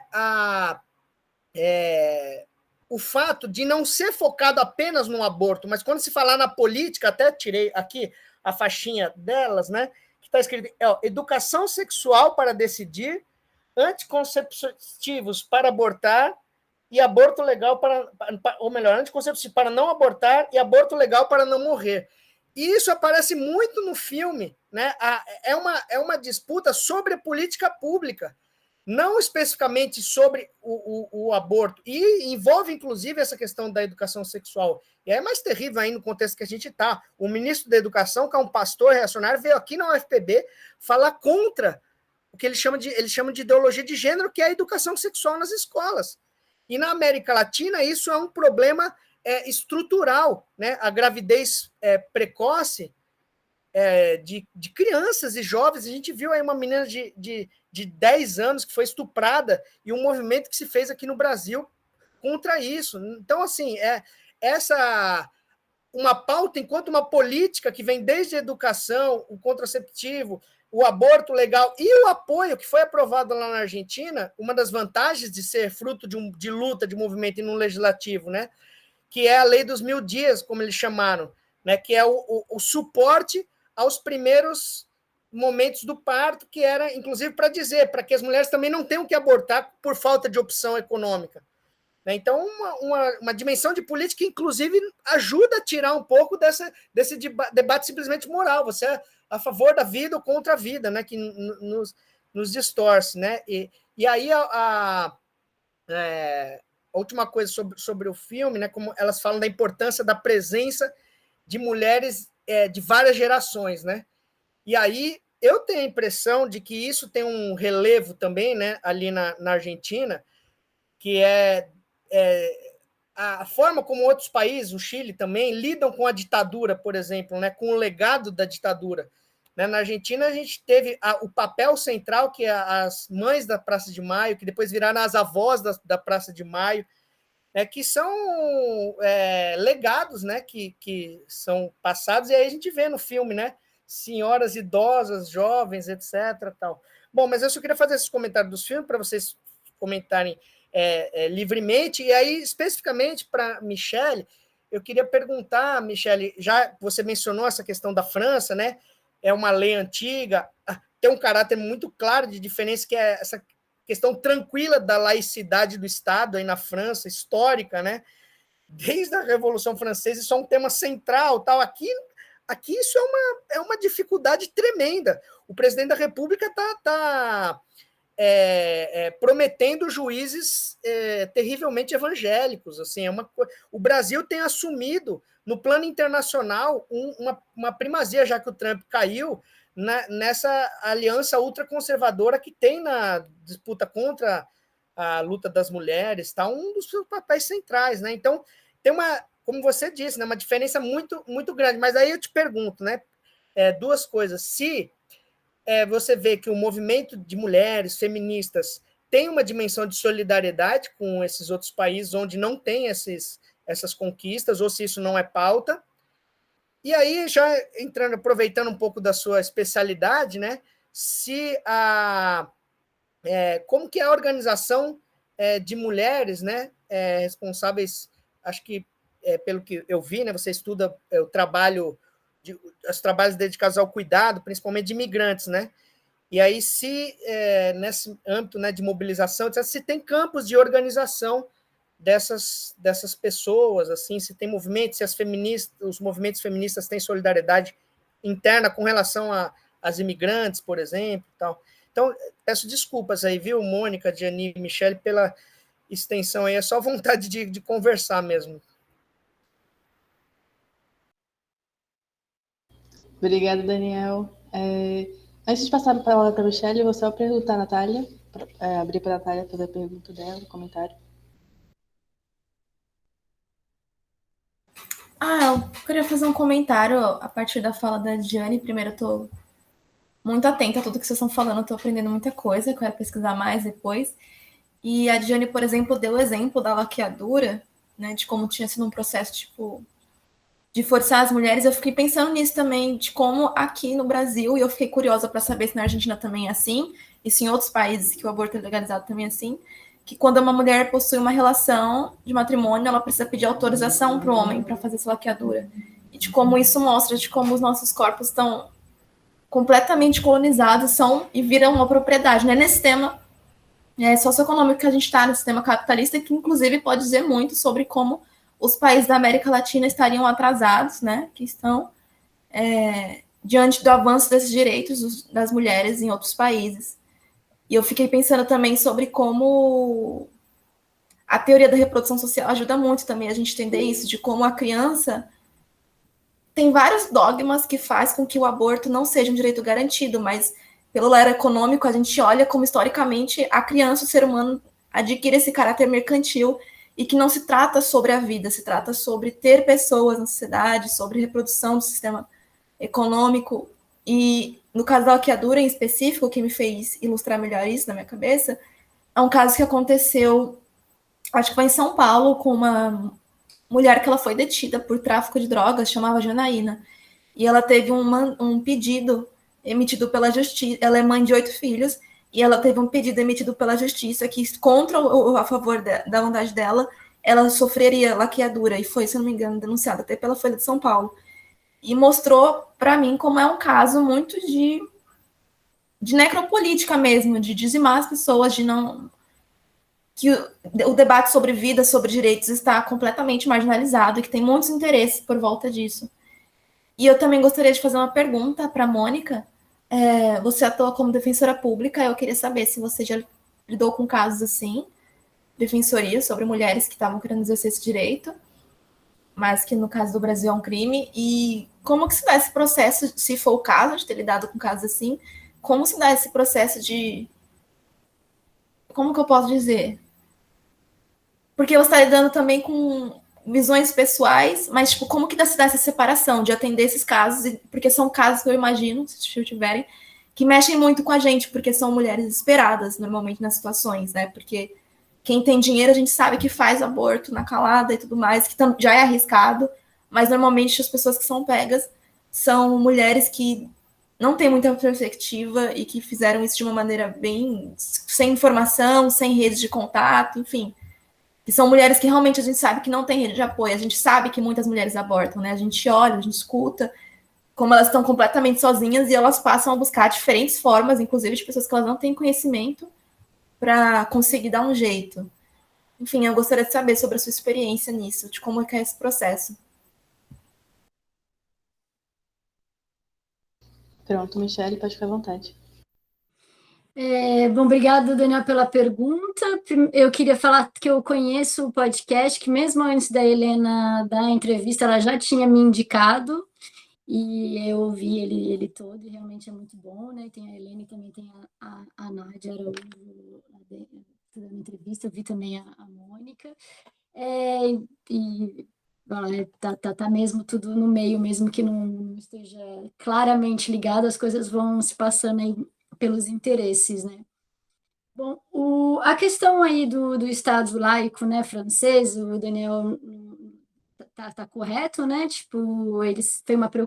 o fato de não ser focado apenas no aborto, mas quando se falar na política, até tirei aqui a faixinha delas, né, que está escrito, educação sexual para decidir, anticonceptivos para abortar e aborto legal ou melhor, anticonceptivos para não abortar e aborto legal para não morrer. E isso aparece muito no filme, né? É uma disputa sobre a política pública, não especificamente sobre o aborto, e envolve, inclusive, essa questão da educação sexual. E é mais terrível ainda no contexto que a gente está. O ministro da Educação, que é um pastor reacionário, veio aqui na UFPB falar contra o que eles chamam de ideologia de gênero, que é a educação sexual nas escolas. E na América Latina, isso é um problema estrutural, né? A gravidez precoce de crianças e jovens. A gente viu aí uma menina de 10 anos que foi estuprada e um movimento que se fez aqui no Brasil contra isso. Então, assim, uma pauta enquanto uma política que vem desde a educação, o contraceptivo, o aborto legal e o apoio que foi aprovado lá na Argentina, uma das vantagens de ser fruto de luta, de movimento e no legislativo, né? Que é a lei dos 1000 dias, como eles chamaram, né? Que é o suporte aos primeiros momentos do parto, que era, inclusive, para que as mulheres também não tenham que abortar por falta de opção econômica. Então, uma dimensão de política, inclusive, ajuda a tirar um pouco desse debate simplesmente moral. Você é a favor da vida ou contra a vida, né? Que nos distorce. Né? E aí, a última coisa sobre o filme, né? Como elas falam da importância da presença de mulheres de várias gerações. Né? E aí, eu tenho a impressão de que isso tem um relevo também, né? Ali na Argentina, que a forma como outros países, o Chile também, lidam com a ditadura, por exemplo, né, com o legado da ditadura. Né? Na Argentina, a gente teve o papel central, que é as mães da Praça de Maio, que depois viraram as avós da Praça de Maio, que são legados, né, que são passados, e aí a gente vê no filme, né, senhoras idosas, jovens, etc. Tal. Bom, mas eu só queria fazer esses comentários dos filmes para vocês comentarem livremente, e aí, especificamente para Michele, eu queria perguntar, Michele, já você mencionou essa questão da França, né? É uma lei antiga, tem um caráter muito claro de diferença, que é essa questão tranquila da laicidade do Estado aí na França, histórica, né? Desde a Revolução Francesa, isso é um tema central, tal. Aqui isso é uma dificuldade tremenda. O presidente da República está prometendo juízes terrivelmente evangélicos. Assim, o Brasil tem assumido, no plano internacional, uma primazia, já que o Trump caiu, nessa aliança ultraconservadora que tem na disputa contra a luta das mulheres, tá? Um dos seus papéis centrais. Né? Então, tem como você disse, né, uma diferença muito, muito grande. Mas aí eu te pergunto, né, duas coisas. Se você vê que o movimento de mulheres feministas tem uma dimensão de solidariedade com esses outros países onde não tem essas conquistas, ou se isso não é pauta. E aí, já aproveitando um pouco da sua especialidade, né, como que é a organização de mulheres, né, responsáveis, acho que pelo que eu vi, né, você estuda os trabalhos dedicados ao cuidado, principalmente de imigrantes, né? E aí, nesse âmbito, né, de mobilização, se tem campos de organização dessas pessoas, assim, se tem movimentos, se os movimentos feministas têm solidariedade interna com relação às imigrantes, por exemplo, tal. Então, peço desculpas aí, viu, Mônica, Diani e Michele, pela extensão aí, é só vontade de conversar mesmo. Obrigada, Daniel. Antes de passar a palavra para a Michele, eu vou só perguntar a Natália, abrir para a Natália fazer a pergunta dela, o comentário. Eu queria fazer um comentário a partir da fala da Diane. Primeiro, eu estou muito atenta a tudo que vocês estão falando, estou aprendendo muita coisa, eu quero pesquisar mais depois. E a Diane, por exemplo, deu o exemplo da laqueadura, né, de como tinha sido um processo, tipo, de forçar as mulheres. Eu fiquei pensando nisso também, de como aqui no Brasil, e eu fiquei curiosa para saber se na Argentina também é assim, e se em outros países que o aborto é legalizado também é assim, que quando uma mulher possui uma relação de matrimônio, ela precisa pedir autorização para o homem para fazer essa laqueadura. E de como isso mostra de como os nossos corpos estão completamente colonizados e viram uma propriedade, né? Nesse sistema socioeconômico que a gente está, no sistema capitalista, que inclusive pode dizer muito sobre como os países da América Latina estariam atrasados, né? Que estão diante do avanço desses direitos das mulheres em outros países. E eu fiquei pensando também sobre como a teoria da reprodução social ajuda muito também a gente entender isso, de como a criança tem vários dogmas que faz com que o aborto não seja um direito garantido, mas pelo lado econômico a gente olha como historicamente a criança, o ser humano, adquire esse caráter mercantil e que não se trata sobre a vida, se trata sobre ter pessoas na sociedade, sobre reprodução do sistema econômico. E no caso da laqueadura em específico, que me fez ilustrar melhor isso na minha cabeça, é um caso que aconteceu, acho que foi em São Paulo, com uma mulher que ela foi detida por tráfico de drogas, chamava Janaína. E ela teve um pedido emitido pela justiça, ela é mãe de 8 filhos, e ela teve um pedido emitido pela justiça que, a favor da vontade dela, ela sofreria laqueadura, e foi, se não me engano, denunciada até pela Folha de São Paulo. E mostrou para mim como é um caso muito de necropolítica mesmo, de dizimar as pessoas, de não... que o debate sobre vida, sobre direitos está completamente marginalizado e que tem muitos interesses por volta disso. E eu também gostaria de fazer uma pergunta para a Mônica. Você atua como defensora pública, eu queria saber se você já lidou com casos assim, defensoria sobre mulheres que estavam querendo exercer esse direito, mas que no caso do Brasil é um crime, e como que se dá esse processo, se for o caso de ter lidado com casos assim, como se dá esse processo de... Como que eu posso dizer? Porque você está lidando também com visões pessoais, mas tipo, como que se dá essa separação de atender esses casos, porque são casos que eu imagino, se tiverem, que mexem muito com a gente, porque são mulheres desesperadas, normalmente, nas situações, né? Porque quem tem dinheiro, a gente sabe que faz aborto na calada e tudo mais, que já é arriscado, mas normalmente as pessoas que são pegas são mulheres que não têm muita perspectiva e que fizeram isso de uma maneira bem... sem informação, sem redes de contato, enfim. Que são mulheres que realmente a gente sabe que não tem rede de apoio, a gente sabe que muitas mulheres abortam, né? A gente olha, a gente escuta como elas estão completamente sozinhas e elas passam a buscar diferentes formas, inclusive de pessoas que elas não têm conhecimento, para conseguir dar um jeito. Enfim, eu gostaria de saber sobre a sua experiência nisso, de como é que é esse processo. Pronto, Michelle, pode ficar à vontade. Bom, obrigado, Daniel, pela pergunta. Eu queria falar que eu conheço o podcast, que mesmo antes da Helena dar a entrevista, ela já tinha me indicado, e eu ouvi ele todo, e realmente é muito bom, né? Tem a Helena e também tem a Nádia Araújo dando entrevista, eu vi também a Mônica, e tá mesmo tudo no meio, mesmo que não esteja claramente ligado, as coisas vão se passando aí pelos interesses, né? Bom, a questão aí do Estado laico, né, francês, o Daniel tá correto, né? Tipo,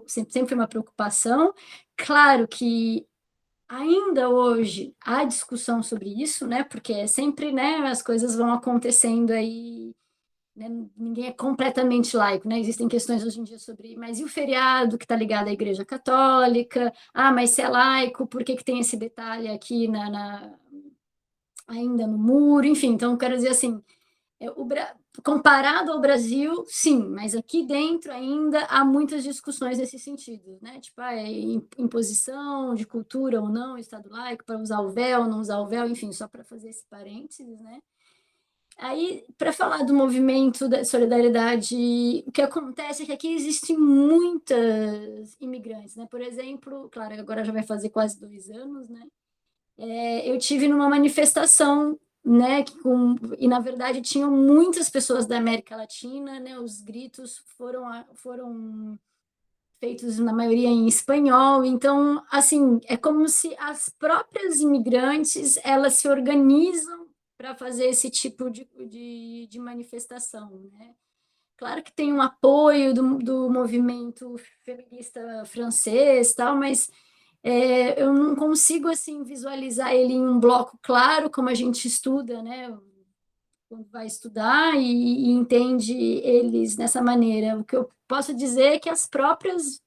sempre foi uma preocupação. Claro que ainda hoje há discussão sobre isso, né? Porque sempre, né, as coisas vão acontecendo aí, né, ninguém é completamente laico, né? Existem questões hoje em dia sobre, mas e o feriado que está ligado à Igreja Católica? Ah, mas se é laico, por que tem esse detalhe aqui ainda no muro? Enfim, então eu quero dizer assim, comparado ao Brasil, sim, mas aqui dentro ainda há muitas discussões nesse sentido, né? Tipo, imposição de cultura ou não, Estado laico, para usar o véu, não usar o véu, enfim, só para fazer esse parênteses, né? Aí, para falar do movimento da solidariedade, o que acontece é que aqui existem muitas imigrantes, né? Por exemplo, claro, agora já vai fazer quase 2 anos, né? Eu tive numa manifestação, né? E na verdade tinham muitas pessoas da América Latina, né? Os gritos foram feitos na maioria em espanhol, então, assim, é como se as próprias imigrantes elas se organizam para fazer esse tipo de manifestação, né? Claro que tem um apoio do movimento feminista francês, tal, mas eu não consigo assim visualizar ele em um bloco claro, como a gente estuda, né? quando vai estudar e entende eles dessa maneira. O que eu posso dizer é que as próprias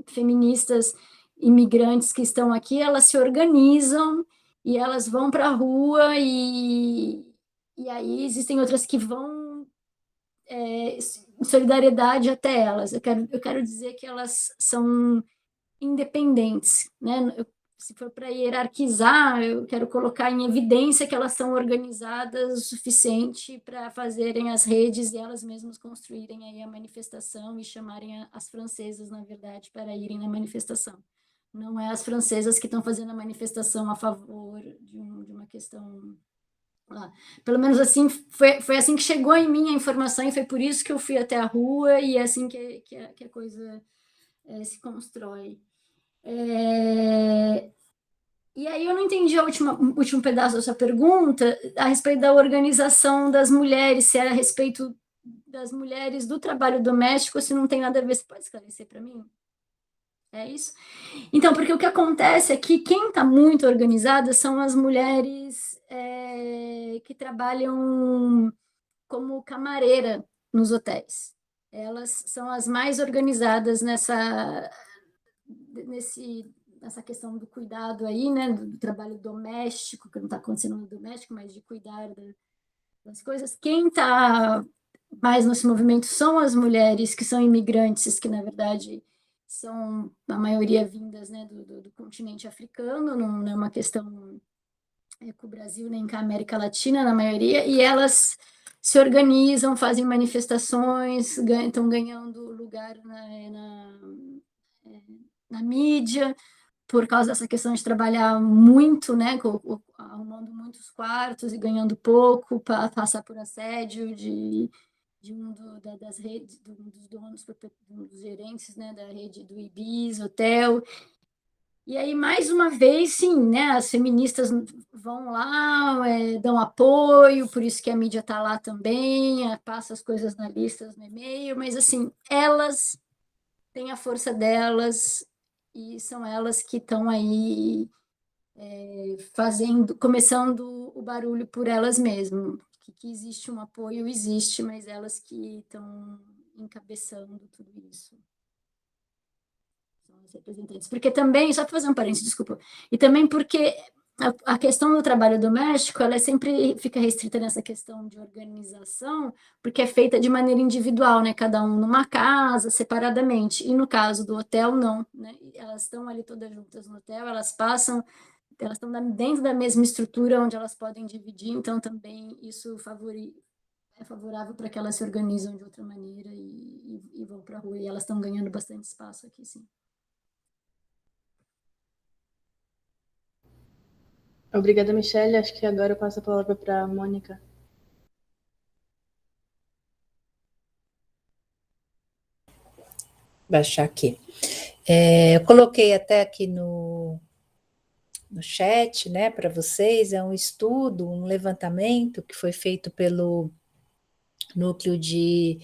feministas imigrantes que estão aqui, elas se organizam e elas vão para a rua e aí existem outras que vão em solidariedade até elas. Eu quero dizer que elas são independentes, né? Se for para hierarquizar, eu quero colocar em evidência que elas são organizadas o suficiente para fazerem as redes e elas mesmas construírem aí a manifestação e chamarem as francesas, na verdade, para irem na manifestação. Não é as francesas que estão fazendo a manifestação a favor de uma questão lá. Pelo menos assim, foi assim que chegou em mim a informação e foi por isso que eu fui até a rua e é assim que a coisa se constrói. E aí eu não entendi o último pedaço da sua pergunta a respeito da organização das mulheres, se era a respeito das mulheres do trabalho doméstico, se não tem nada a ver. Você pode esclarecer para mim? É isso? Então, porque o que acontece é que quem está muito organizada são as mulheres que trabalham como camareira nos hotéis. Elas são as mais organizadas nessa questão do cuidado aí, né, do trabalho doméstico, que não está acontecendo no doméstico, mas de cuidar das coisas. Quem está mais nesse movimento são as mulheres que são imigrantes, que na verdade são a maioria vindas, né, do continente africano, não é uma questão com o Brasil nem com a América Latina, na maioria, e elas se organizam, fazem manifestações, estão ganhando lugar na mídia, por causa dessa questão de trabalhar muito, né, arrumando muitos quartos e ganhando pouco, para passar por assédio de das redes, dos donos, dos gerentes, né, da rede do Ibis, hotel. E aí, mais uma vez, sim, né, as feministas vão lá, dão apoio, por isso que a mídia está lá também, passa as coisas na lista, no e-mail, mas, assim, elas têm a força delas e são elas que estão aí começando o barulho por elas mesmas. Que existe um apoio, existe, mas elas que estão encabeçando tudo isso. São as representantes. Porque também, só para fazer um parênteses, desculpa, e também porque a questão do trabalho doméstico, ela sempre fica restrita nessa questão de organização, porque é feita de maneira individual, né? Cada um numa casa, separadamente. E no caso do hotel, não, né? Elas estão ali todas juntas no hotel, elas estão dentro da mesma estrutura onde elas podem dividir, então também isso é favorável para que elas se organizam de outra maneira e vão para a rua, e elas estão ganhando bastante espaço aqui, sim. Obrigada, Michelle. Acho que agora eu passo a palavra para a Mônica. Baixar aqui. Eu coloquei até aqui no chat, né, para vocês, é um estudo, um levantamento que foi feito pelo Núcleo de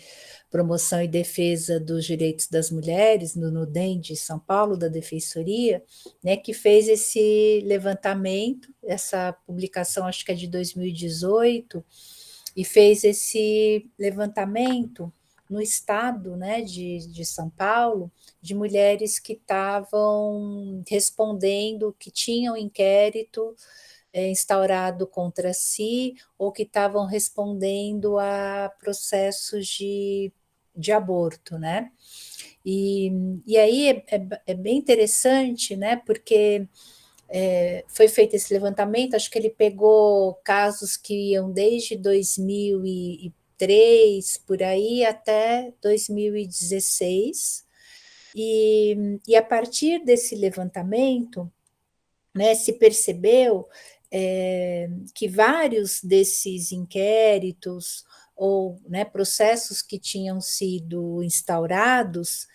Promoção e Defesa dos Direitos das Mulheres, no NUDEM de São Paulo, da Defensoria, né, que fez esse levantamento, essa publicação acho que é de 2018, e fez esse levantamento no estado, né, de São Paulo, de mulheres que estavam respondendo, que tinham inquérito instaurado contra si, ou que estavam respondendo a processos de aborto, né? E aí é bem interessante, né? Porque foi feito esse levantamento, acho que ele pegou casos que iam desde 2003, por aí, até 2016, e a partir desse levantamento, né, se percebeu que vários desses inquéritos ou, né, processos que tinham sido instaurados,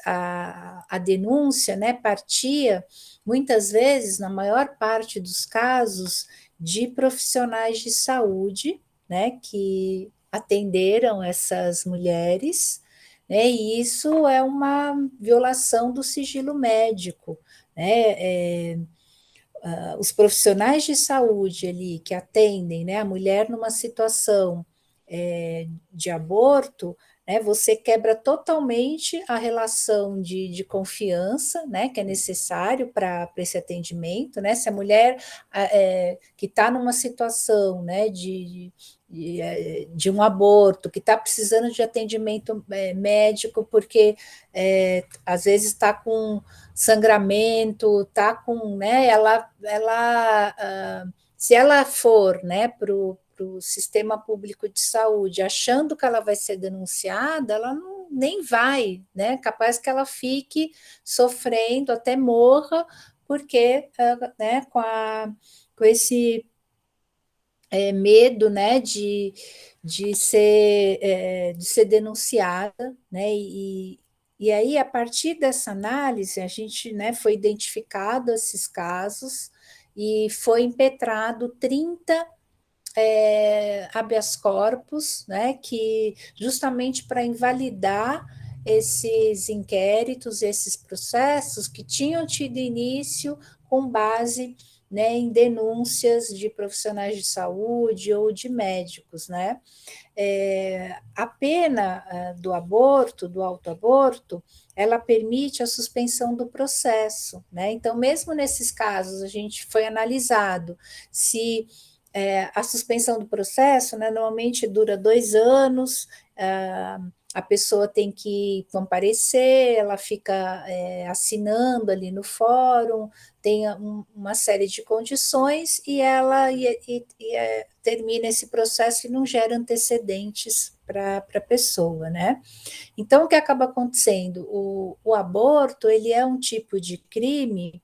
a denúncia, né, partia muitas vezes, na maior parte dos casos, de profissionais de saúde, né, que atenderam essas mulheres, né, e isso é uma violação do sigilo médico, né? os profissionais de saúde ali que atendem, né, a mulher numa situação de aborto, né, você quebra totalmente a relação de confiança, né, que é necessário para esse atendimento, né? Se a mulher que está numa situação, né, de um aborto, que está precisando de atendimento médico, porque às vezes está com sangramento, está com, né, se ela for, né, para o sistema público de saúde, achando que ela vai ser denunciada, ela nem vai, né? Capaz que ela fique sofrendo até morra, porque né, com esse medo, né, de ser denunciada, né? E aí, a partir dessa análise, a gente, né, foi identificado esses casos e foi impetrado 30 habeas corpus, né, que justamente para invalidar esses inquéritos, esses processos que tinham tido início com base, né, em denúncias de profissionais de saúde ou de médicos, né? A pena do aborto, do autoaborto, ela permite a suspensão do processo, né? Então, mesmo nesses casos, a gente foi analisado se a suspensão do processo, né, normalmente dura 2 anos, a pessoa tem que comparecer, ela fica assinando ali no fórum, tem uma série de condições e ela termina esse processo e não gera antecedentes para a pessoa, né? Então, o que acaba acontecendo? O aborto, ele é um tipo de crime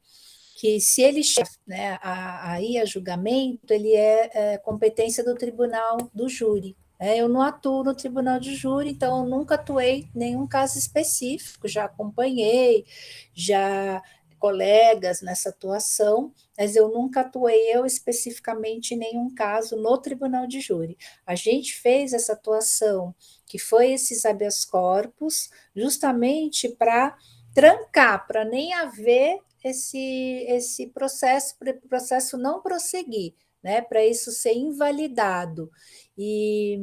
que, se ele chega, né, aí a julgamento, ele é competência do tribunal do júri. Eu não atuo no tribunal de júri, então eu nunca atuei em nenhum caso específico, já acompanhei, já colegas nessa atuação, mas eu nunca atuei especificamente em nenhum caso no tribunal de júri. A gente fez essa atuação, que foi esses habeas corpus, justamente para trancar, para nem haver esse processo, para o processo não prosseguir, né, para isso ser invalidado. E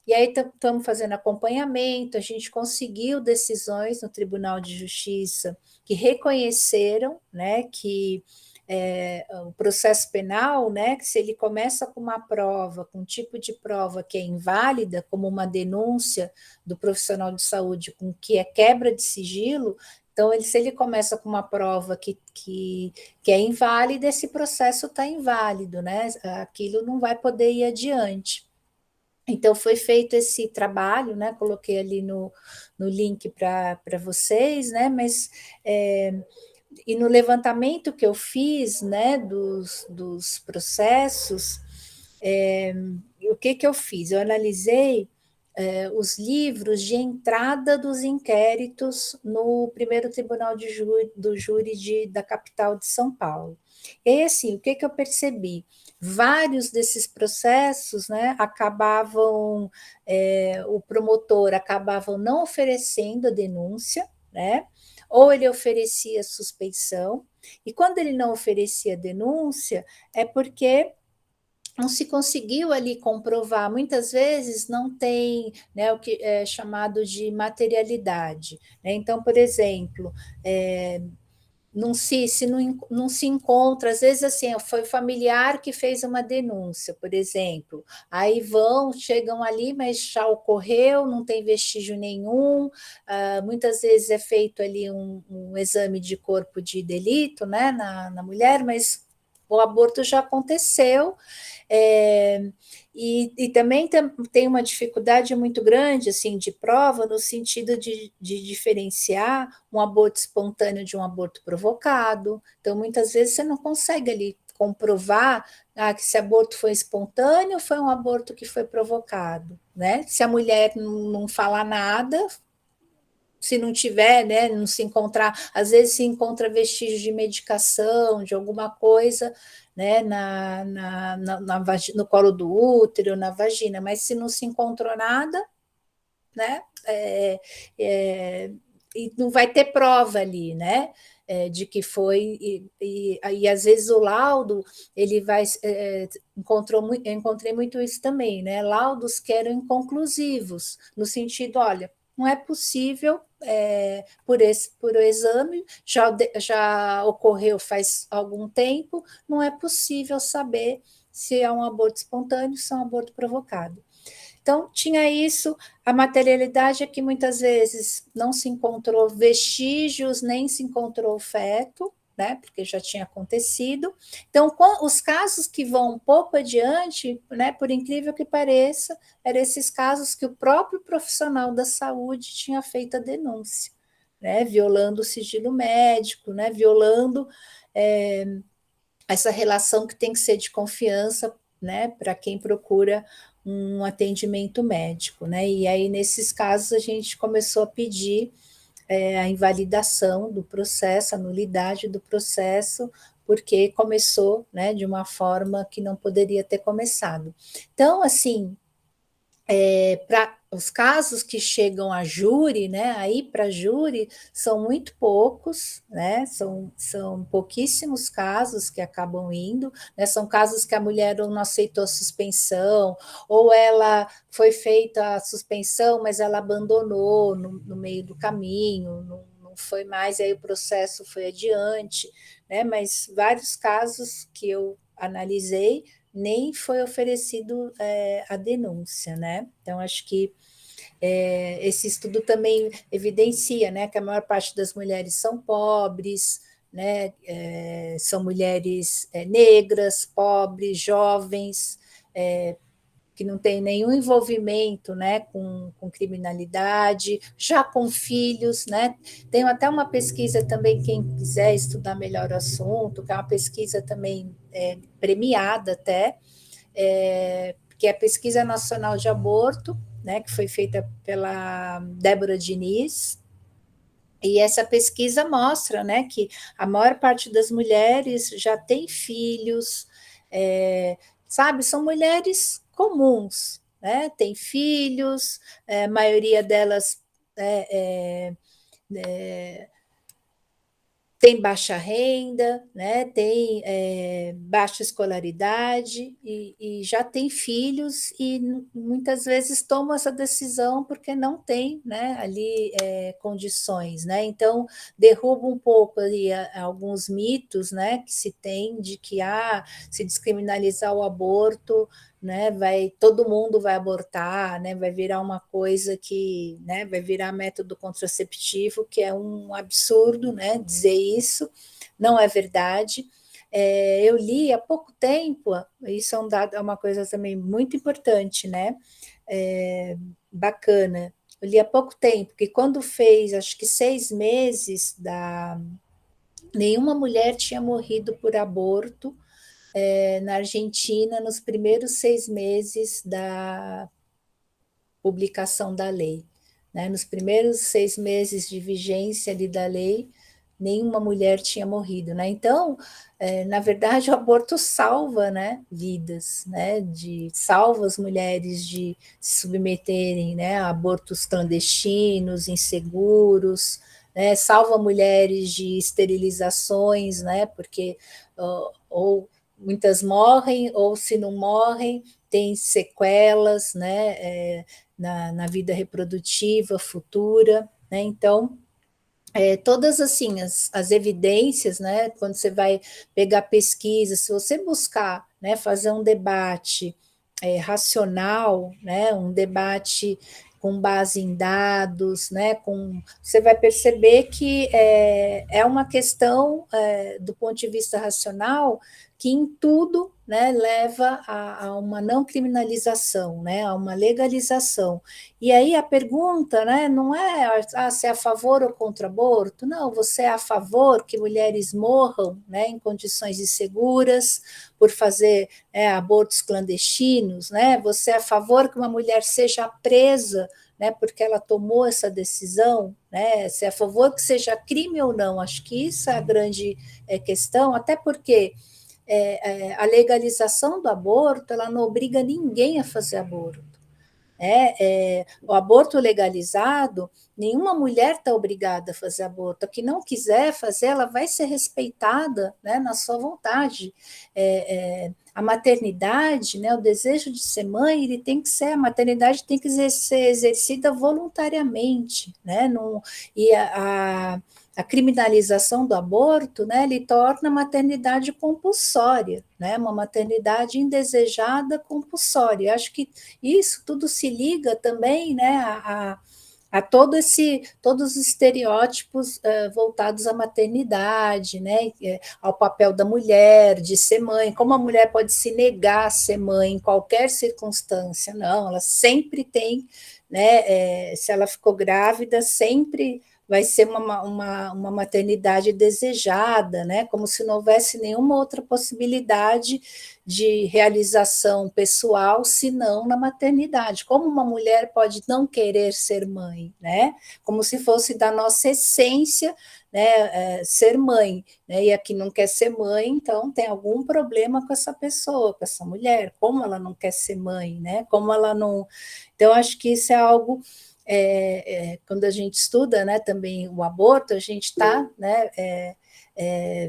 aí estamos fazendo acompanhamento, a gente conseguiu decisões no Tribunal de Justiça que reconheceram, né, que o processo penal, né, que se ele começa com uma prova, com um tipo de prova que é inválida, como uma denúncia do profissional de saúde com que é quebra de sigilo, então, se ele começa com uma prova que é inválida, esse processo está inválido, né? Aquilo não vai poder ir adiante. Então, foi feito esse trabalho, né? Coloquei ali no link para vocês, né? Mas e no levantamento que eu fiz, né, dos processos, o que eu fiz? Eu analisei os livros de entrada dos inquéritos no primeiro tribunal do júri da capital de São Paulo. E aí, assim, o que eu percebi? Vários desses processos, né, o promotor acabava não oferecendo a denúncia, né, ou ele oferecia suspeição, e quando ele não oferecia denúncia, é porque não se conseguiu ali comprovar, muitas vezes não tem, né, o que é chamado de materialidade, né? Então, por exemplo, não se encontra, às vezes assim, foi o familiar que fez uma denúncia, por exemplo, aí chegam ali, mas já ocorreu, não tem vestígio nenhum, muitas vezes é feito ali um exame de corpo de delito, né, na mulher, mas o aborto já aconteceu, e também tem uma dificuldade muito grande assim, de prova, no sentido de diferenciar um aborto espontâneo de um aborto provocado. Então, muitas vezes, você não consegue ali comprovar que esse aborto foi espontâneo ou foi um aborto que foi provocado, né? Se a mulher não falar nada, se não tiver, né, não se encontrar, às vezes se encontra vestígios de medicação, de alguma coisa, né, no colo do útero, na vagina, mas se não se encontrou nada, né, e não vai ter prova ali, né, de que foi, e às vezes o laudo, ele vai, encontrei muito isso também, né? Laudos que eram inconclusivos, no sentido, olha, não é possível, por o exame, já ocorreu faz algum tempo, não é possível saber se é um aborto espontâneo, se é um aborto provocado. Então, tinha isso, a materialidade é que muitas vezes não se encontrou vestígios, nem se encontrou o feto, né, porque já tinha acontecido. Então, os casos que vão um pouco adiante, né, por incrível que pareça, eram esses casos que o próprio profissional da saúde tinha feito a denúncia, né, violando o sigilo médico, né, violando essa relação que tem que ser de confiança, né, para quem procura um atendimento médico, né? E aí, nesses casos, a gente começou a pedir a invalidação do processo, a nulidade do processo, porque começou, né, de uma forma que não poderia ter começado. Então, assim, para os casos que chegam a júri, né, aí para júri são muito poucos, né, são pouquíssimos casos que acabam indo, né, são casos que a mulher não aceitou a suspensão, ou ela foi feita a suspensão, mas ela abandonou no meio do caminho, não foi mais, aí o processo foi adiante, né, mas vários casos que eu analisei, nem foi oferecido a denúncia, né? Então, acho que esse estudo também evidencia, né, que a maior parte das mulheres são pobres, né, são mulheres negras, pobres, jovens, que não tem nenhum envolvimento, né, com criminalidade, já com filhos, né? Tenho até uma pesquisa também, quem quiser estudar melhor o assunto, que é uma pesquisa também premiada até, que é a Pesquisa Nacional de Aborto, né, que foi feita pela Débora Diniz, e essa pesquisa mostra, né, que a maior parte das mulheres já tem filhos, sabe, são mulheres comuns, né, tem filhos, a maioria delas tem baixa renda, né, tem baixa escolaridade e já tem filhos e muitas vezes tomam essa decisão porque não tem, né, ali condições, né? Então derruba um pouco ali alguns mitos, né, que se tem de que se descriminalizar o aborto, né, todo mundo vai abortar, né, vai virar uma coisa que, né, vai virar método contraceptivo, que é um absurdo, né, dizer isso, não é verdade. Eu li há pouco tempo, isso é uma coisa também muito importante, né, bacana, eu li há pouco tempo, que quando fez, acho que 6 meses, nenhuma mulher tinha morrido por aborto, na Argentina, nos primeiros 6 meses da publicação da lei, né? Nos primeiros 6 meses de vigência ali da lei, nenhuma mulher tinha morrido, né? Então, na verdade, o aborto salva, né, vidas, né? Salva as mulheres de se submeterem, né, a abortos clandestinos, inseguros, né? Salva mulheres de esterilizações, né? Porque ou muitas morrem, ou se não morrem, tem sequelas, né, na vida reprodutiva futura, né? Então, todas assim as evidências, né, quando você vai pegar pesquisa, se você buscar, né, fazer um debate racional, né, um debate com base em dados, né, você vai perceber que é uma questão, do ponto de vista racional, que em tudo, né, leva a uma não criminalização, né, a uma legalização. E aí a pergunta, né, não é se é a favor ou contra aborto, não, você é a favor que mulheres morram, né, em condições inseguras, por fazer abortos clandestinos, né, você é a favor que uma mulher seja presa, né, porque ela tomou essa decisão, né, se é a favor que seja crime ou não, acho que isso é a grande questão, até porque a legalização do aborto, ela não obriga ninguém a fazer aborto, O aborto legalizado, nenhuma mulher está obrigada a fazer aborto. A que não quiser fazer, ela vai ser respeitada, né, na sua vontade. A maternidade, né, o desejo de ser mãe, a maternidade tem que ser exercida voluntariamente, né? E a criminalização do aborto, né, ele torna a maternidade compulsória, né, uma maternidade indesejada compulsória. Eu acho que isso tudo se liga também, né, a todos os estereótipos voltados à maternidade, né, ao papel da mulher, de ser mãe, como a mulher pode se negar a ser mãe em qualquer circunstância. Não, ela sempre tem, né, se ela ficou grávida, sempre vai ser uma maternidade desejada, né? Como se não houvesse nenhuma outra possibilidade de realização pessoal, senão na maternidade. Como uma mulher pode não querer ser mãe, né? Como se fosse da nossa essência, né, ser mãe, né? E a que não quer ser mãe, então tem algum problema com essa pessoa, com essa mulher. Como ela não quer ser mãe, né? Como ela não... Então, acho que isso é algo... quando a gente estuda, né, também o aborto, a gente está, né,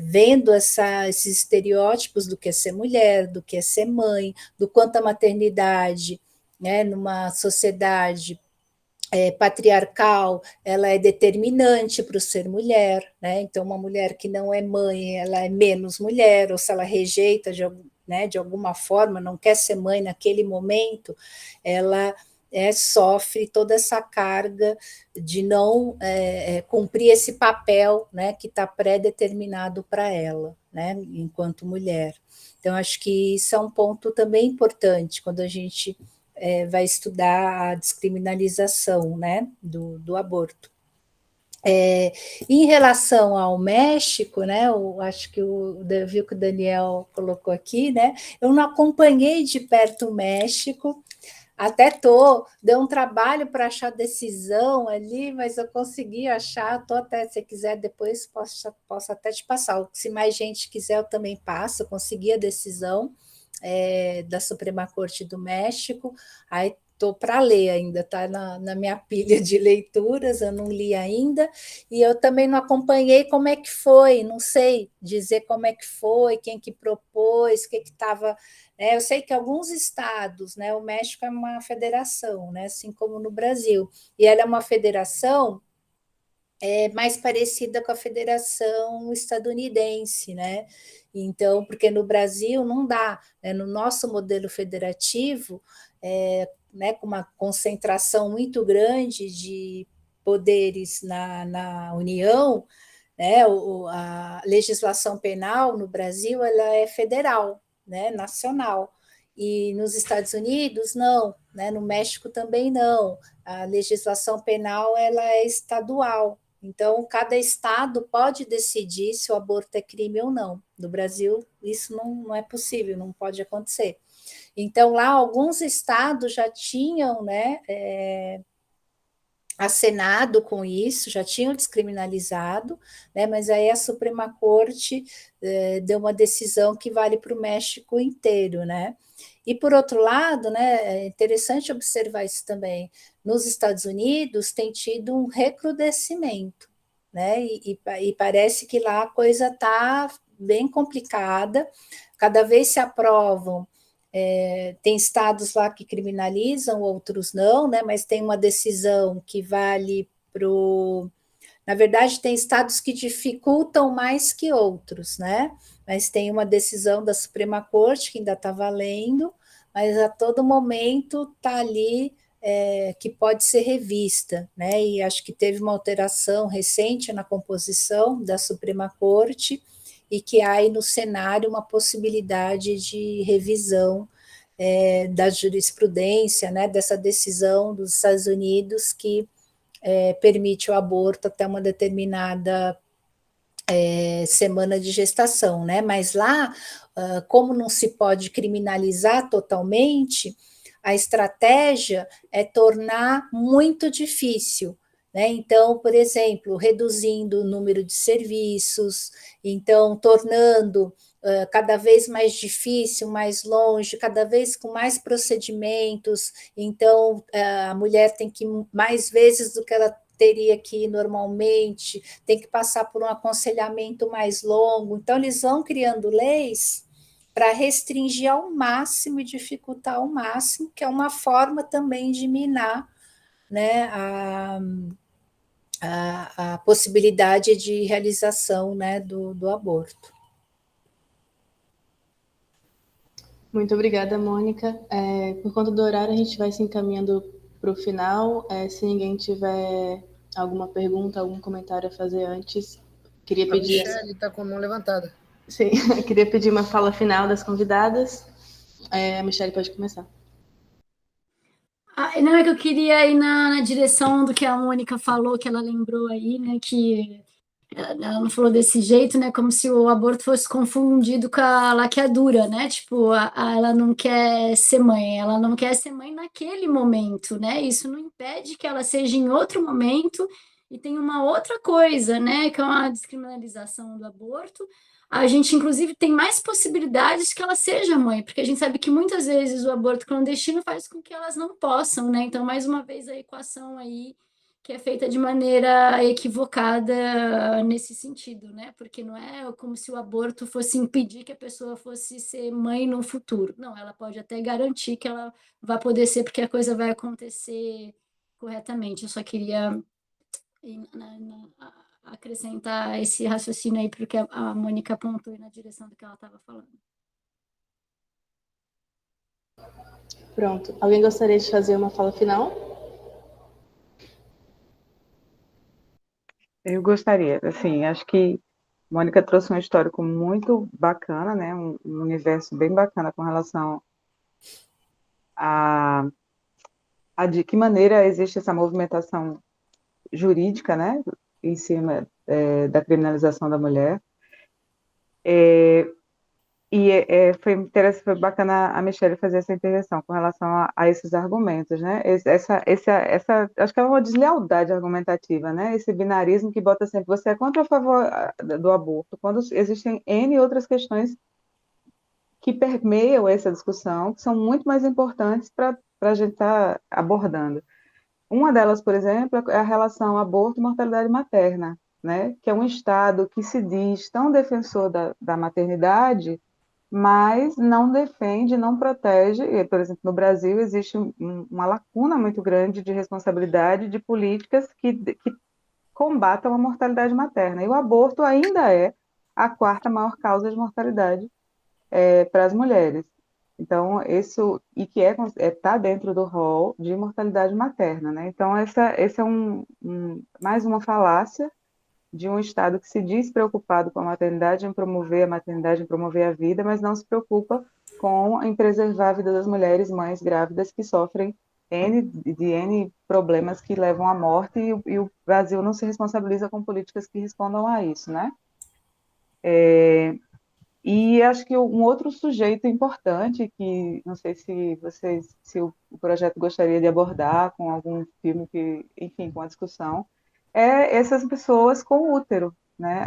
vendo esses estereótipos do que é ser mulher, do que é ser mãe, do quanto a maternidade, né, numa sociedade patriarcal, ela é determinante para o ser mulher, né? Então, uma mulher que não é mãe, ela é menos mulher, ou se ela rejeita de alguma forma, não quer ser mãe naquele momento, ela... sofre toda essa carga de não cumprir esse papel, né, que está pré-determinado para ela, né, enquanto mulher. Então, acho que isso é um ponto também importante quando a gente vai estudar a descriminalização, né, do aborto. Em relação ao México, né, eu acho que viu que o Daniel colocou aqui, né, eu não acompanhei de perto o México. Até deu um trabalho para achar decisão ali, mas eu consegui achar, até, se quiser, depois posso até te passar. Se mais gente quiser, eu também passo, eu consegui a decisão da Suprema Corte do México, aí estou para ler ainda, está na minha pilha de leituras, eu não li ainda, e eu também não acompanhei como é que foi, não sei dizer como é que foi, quem que propôs, o que estava... Eu sei que alguns estados, né, o México é uma federação, né, assim como no Brasil, e ela é uma federação mais parecida com a federação estadunidense, né? Então, porque no Brasil não dá, né, no nosso modelo federativo, né, com uma concentração muito grande de poderes na União, né, a legislação penal no Brasil ela é federal, né, nacional, e nos Estados Unidos não, né, no México também não, a legislação penal ela é estadual, então cada estado pode decidir se o aborto é crime ou não. No Brasil isso não é possível, não pode acontecer. Então lá alguns estados já tinham, né, acenado com isso, já tinham descriminalizado, né, mas aí a Suprema Corte deu uma decisão que vale para o México inteiro, né? E por outro lado, né, é interessante observar isso também. Nos Estados Unidos tem tido um recrudescimento, né? E parece que lá a coisa está bem complicada. Cada vez se aprovam. Tem estados lá que criminalizam, outros não, né? Mas tem uma decisão que vale para o... Na verdade, tem estados que dificultam mais que outros, né? Mas tem uma decisão da Suprema Corte que ainda está valendo, mas a todo momento está ali que pode ser revista, né? E acho que teve uma alteração recente na composição da Suprema Corte e que há aí no cenário uma possibilidade de revisão da jurisprudência, né? Dessa decisão dos Estados Unidos que permite o aborto até uma determinada semana de gestação, né? Mas lá, como não se pode criminalizar totalmente, a estratégia é tornar muito difícil. né? Então, por exemplo, reduzindo o número de serviços, então tornando cada vez mais difícil, mais longe, cada vez com mais procedimentos, então a mulher tem que ir mais vezes do que ela teria que ir normalmente, tem que passar por um aconselhamento mais longo, então eles vão criando leis para restringir ao máximo e dificultar ao máximo, que é uma forma também de minar, né, a possibilidade de realização, né, do aborto. Muito obrigada, Mônica. Por conta do horário, a gente vai se encaminhando para o final. Se ninguém tiver alguma pergunta, algum comentário a fazer antes, queria pedir... A Michelle está com a mão levantada. Sim, eu queria pedir uma fala final das convidadas. A Michelle pode começar. Não, é que eu queria ir na direção do que a Mônica falou, que ela lembrou aí, né, que ela não falou desse jeito, né, como se o aborto fosse confundido com a laqueadura, né, tipo, ela não quer ser mãe, ela não quer ser mãe naquele momento, né, isso não impede que ela seja em outro momento, e tem uma outra coisa, né, que é uma descriminalização do aborto. A gente, inclusive, tem mais possibilidades que ela seja mãe, porque a gente sabe que muitas vezes o aborto clandestino faz com que elas não possam, né? Então, mais uma vez, a equação aí que é feita de maneira equivocada nesse sentido, né? Porque não é como se o aborto fosse impedir que a pessoa fosse ser mãe no futuro. Não, ela pode até garantir que ela vai poder ser, porque a coisa vai acontecer corretamente. Eu só queria acrescentar esse raciocínio aí, porque a Mônica apontou na direção do que ela estava falando. Pronto. Alguém gostaria de fazer uma fala final? Eu gostaria, assim, acho que Mônica trouxe um histórico muito bacana, né? Um universo bem bacana com relação a de que maneira existe essa movimentação jurídica, né? Em cima da criminalização da mulher. Foi interessante, foi bacana a Michelle fazer essa intervenção com relação a esses argumentos, né? Acho que é uma deslealdade argumentativa, né? Esse binarismo que bota sempre você é contra ou a favor do aborto, quando existem N outras questões que permeiam essa discussão, que são muito mais importantes para a gente estar abordando. Uma delas, por exemplo, é a relação aborto e mortalidade materna, né? Que é um Estado que se diz tão defensor da maternidade, mas não defende, não protege. Por exemplo, no Brasil existe uma lacuna muito grande de responsabilidade de políticas que combatam a mortalidade materna. E o aborto ainda é a quarta maior causa de mortalidade para as mulheres. Então, isso, e que está dentro do rol de mortalidade materna, né? Então, esse é mais uma falácia de um Estado que se diz preocupado com a maternidade, em promover a maternidade, em promover a vida, mas não se preocupa em preservar a vida das mulheres, mães grávidas que sofrem N problemas que levam à morte, e o Brasil não se responsabiliza com políticas que respondam a isso, né? E acho que um outro sujeito importante, que não sei se o projeto gostaria de abordar com algum filme, enfim, com a discussão, é essas pessoas com útero, né?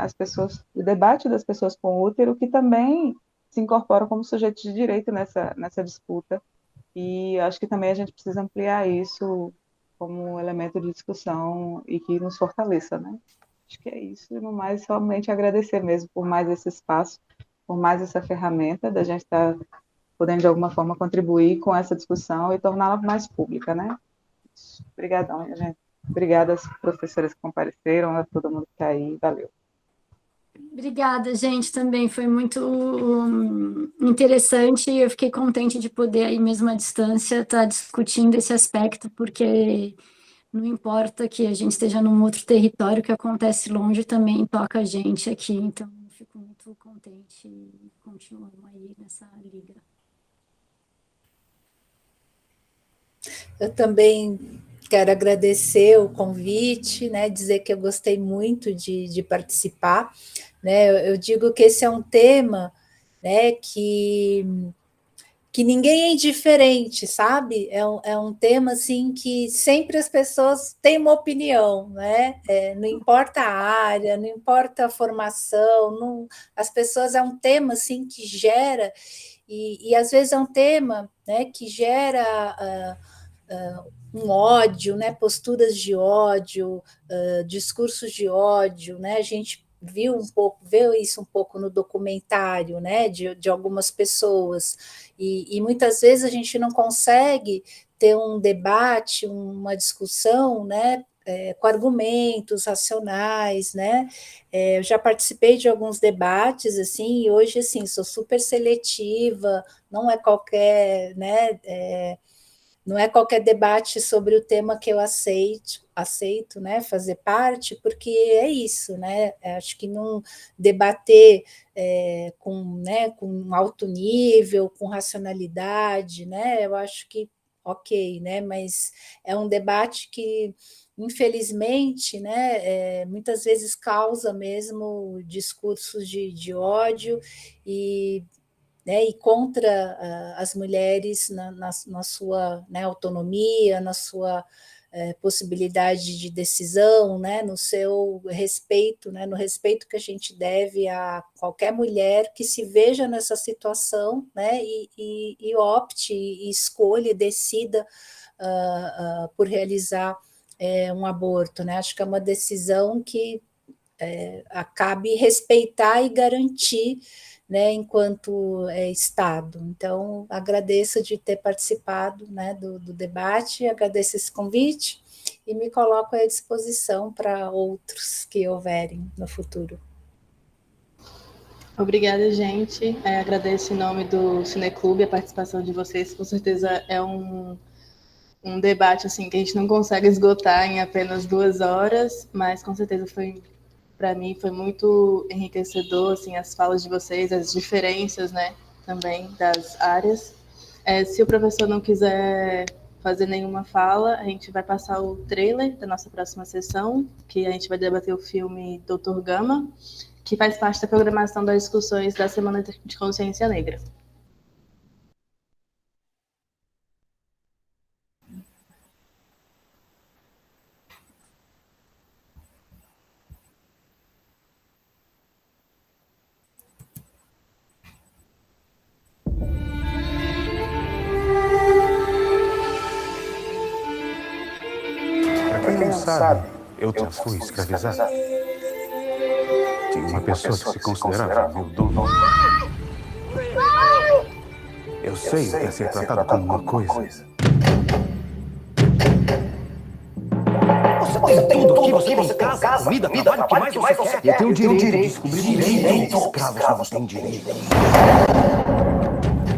O debate das pessoas com útero, que também se incorporam como sujeitos de direito nessa disputa. E acho que também a gente precisa ampliar isso como elemento de discussão e que nos fortaleça, né? Acho que é isso, e no mais, somente agradecer mesmo por mais esse espaço, por mais essa ferramenta da gente estar podendo de alguma forma contribuir com essa discussão e torná-la mais pública, né? Obrigadão, gente. Obrigada às professoras que compareceram, a todo mundo que está aí, valeu. Obrigada, gente, também foi muito interessante, e eu fiquei contente de poder aí mesmo à distância estar discutindo esse aspecto, porque não importa que a gente esteja num outro território, que acontece longe também toca a gente aqui, então eu fico muito contente e continuamos aí nessa liga. Eu também quero agradecer o convite, né, dizer que eu gostei muito de participar, né, eu digo que esse é um tema, né, que que ninguém é indiferente, sabe? É um tema assim que sempre as pessoas têm uma opinião, né? Não importa a área, não importa a formação, as pessoas é um tema assim que gera, e às vezes é um tema, né, que gera um ódio, né, posturas de ódio, discursos de ódio, né? A gente viu isso um pouco no documentário, né, de algumas pessoas, e muitas vezes a gente não consegue ter um debate, uma discussão, né, com argumentos racionais, né? Eu já participei de alguns debates, assim, e hoje, assim, sou super seletiva, não é qualquer, né, não é qualquer debate sobre o tema que eu aceito, né, fazer parte, porque é isso, né? Acho que não debater com alto nível, com racionalidade, né? Eu acho que ok, né? Mas é um debate que, infelizmente, né, muitas vezes causa mesmo discursos de ódio e, né, e contra as mulheres na sua, né, autonomia, na sua possibilidade de decisão, né, no seu respeito, né, no respeito que a gente deve a qualquer mulher que se veja nessa situação, né, e opte, e escolha, e decida por realizar um aborto, né? Acho que é uma decisão que acabe respeitar e garantir, né, enquanto Estado. Então, agradeço de ter participado, né, do debate, agradeço esse convite e me coloco à disposição para outros que houverem no futuro. Obrigada, gente. Agradeço em nome do Cineclube a participação de vocês. Com certeza é um debate assim que a gente não consegue esgotar em apenas 2 horas, mas com certeza para mim foi muito enriquecedor, assim, as falas de vocês, as diferenças, né, também das áreas. Se o professor não quiser fazer nenhuma fala, a gente vai passar o trailer da nossa próxima sessão, que a gente vai debater o filme Doutor Gama, que faz parte da programação das discussões da Semana de Consciência Negra. Pra quem não sabe, eu já fui escravizado. Tinha uma pessoa que se considerava meu dono. Eu sei que é ser tratado como uma coisa. Você tem tudo aqui, você tem casa, comida, trabalho, o que mais você quer? Eu tenho o direito de descobrir direito. Escravos não têm direito.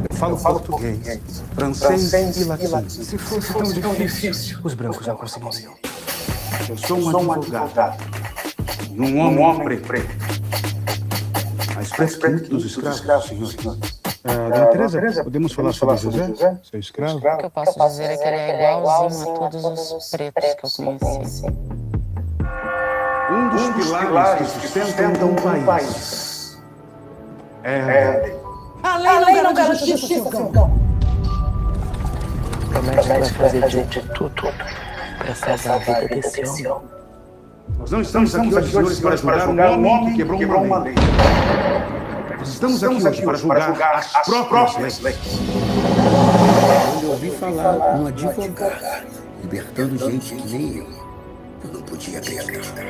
Eu falo português, francês e latim. Se fosse tão difícil, os brancos não conseguiriam. Eu sou um advogado e um homem preto. Mais preto que muitos dos escravos, senhor. Dona Teresa, podemos falar sobre José, seu escravo? O que eu posso dizer é que ele é igualzinho a todos os pretos que eu conheci. Um dos pilares que sustentam um país é a lei. A lei não garante justiça, seu cão. Promete que vai fazer de tudo para salvar a vida desse homem. Nós não estamos aqui hoje, senhores, para julgar um homem que quebrou uma lei. Nós estamos aqui hoje para julgar as próprias leis. Eu ouvi falar num advogado libertando gente que nem eu. Eu não podia acreditar.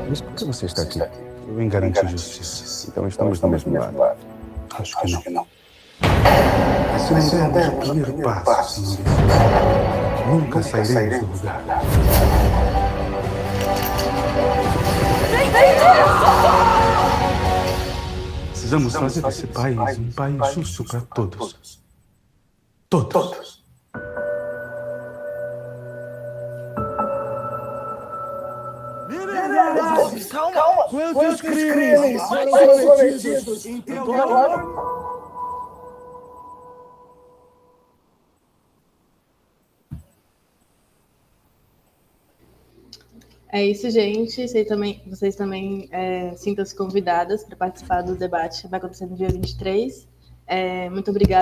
Mas por que você está aqui? Eu vim garantir justiça. Então estamos do mesmo lado. Acho que não. Se não dermos o primeiro passo, senhores, nunca sairemos do lugar. Precisamos fazer desse país um país justo para todos. Todos. Calma! Quantos crimes foram cometidos em teu nome? É isso, gente. Vocês também sintam-se convidadas para participar do debate que vai acontecer no dia 23. Muito obrigada.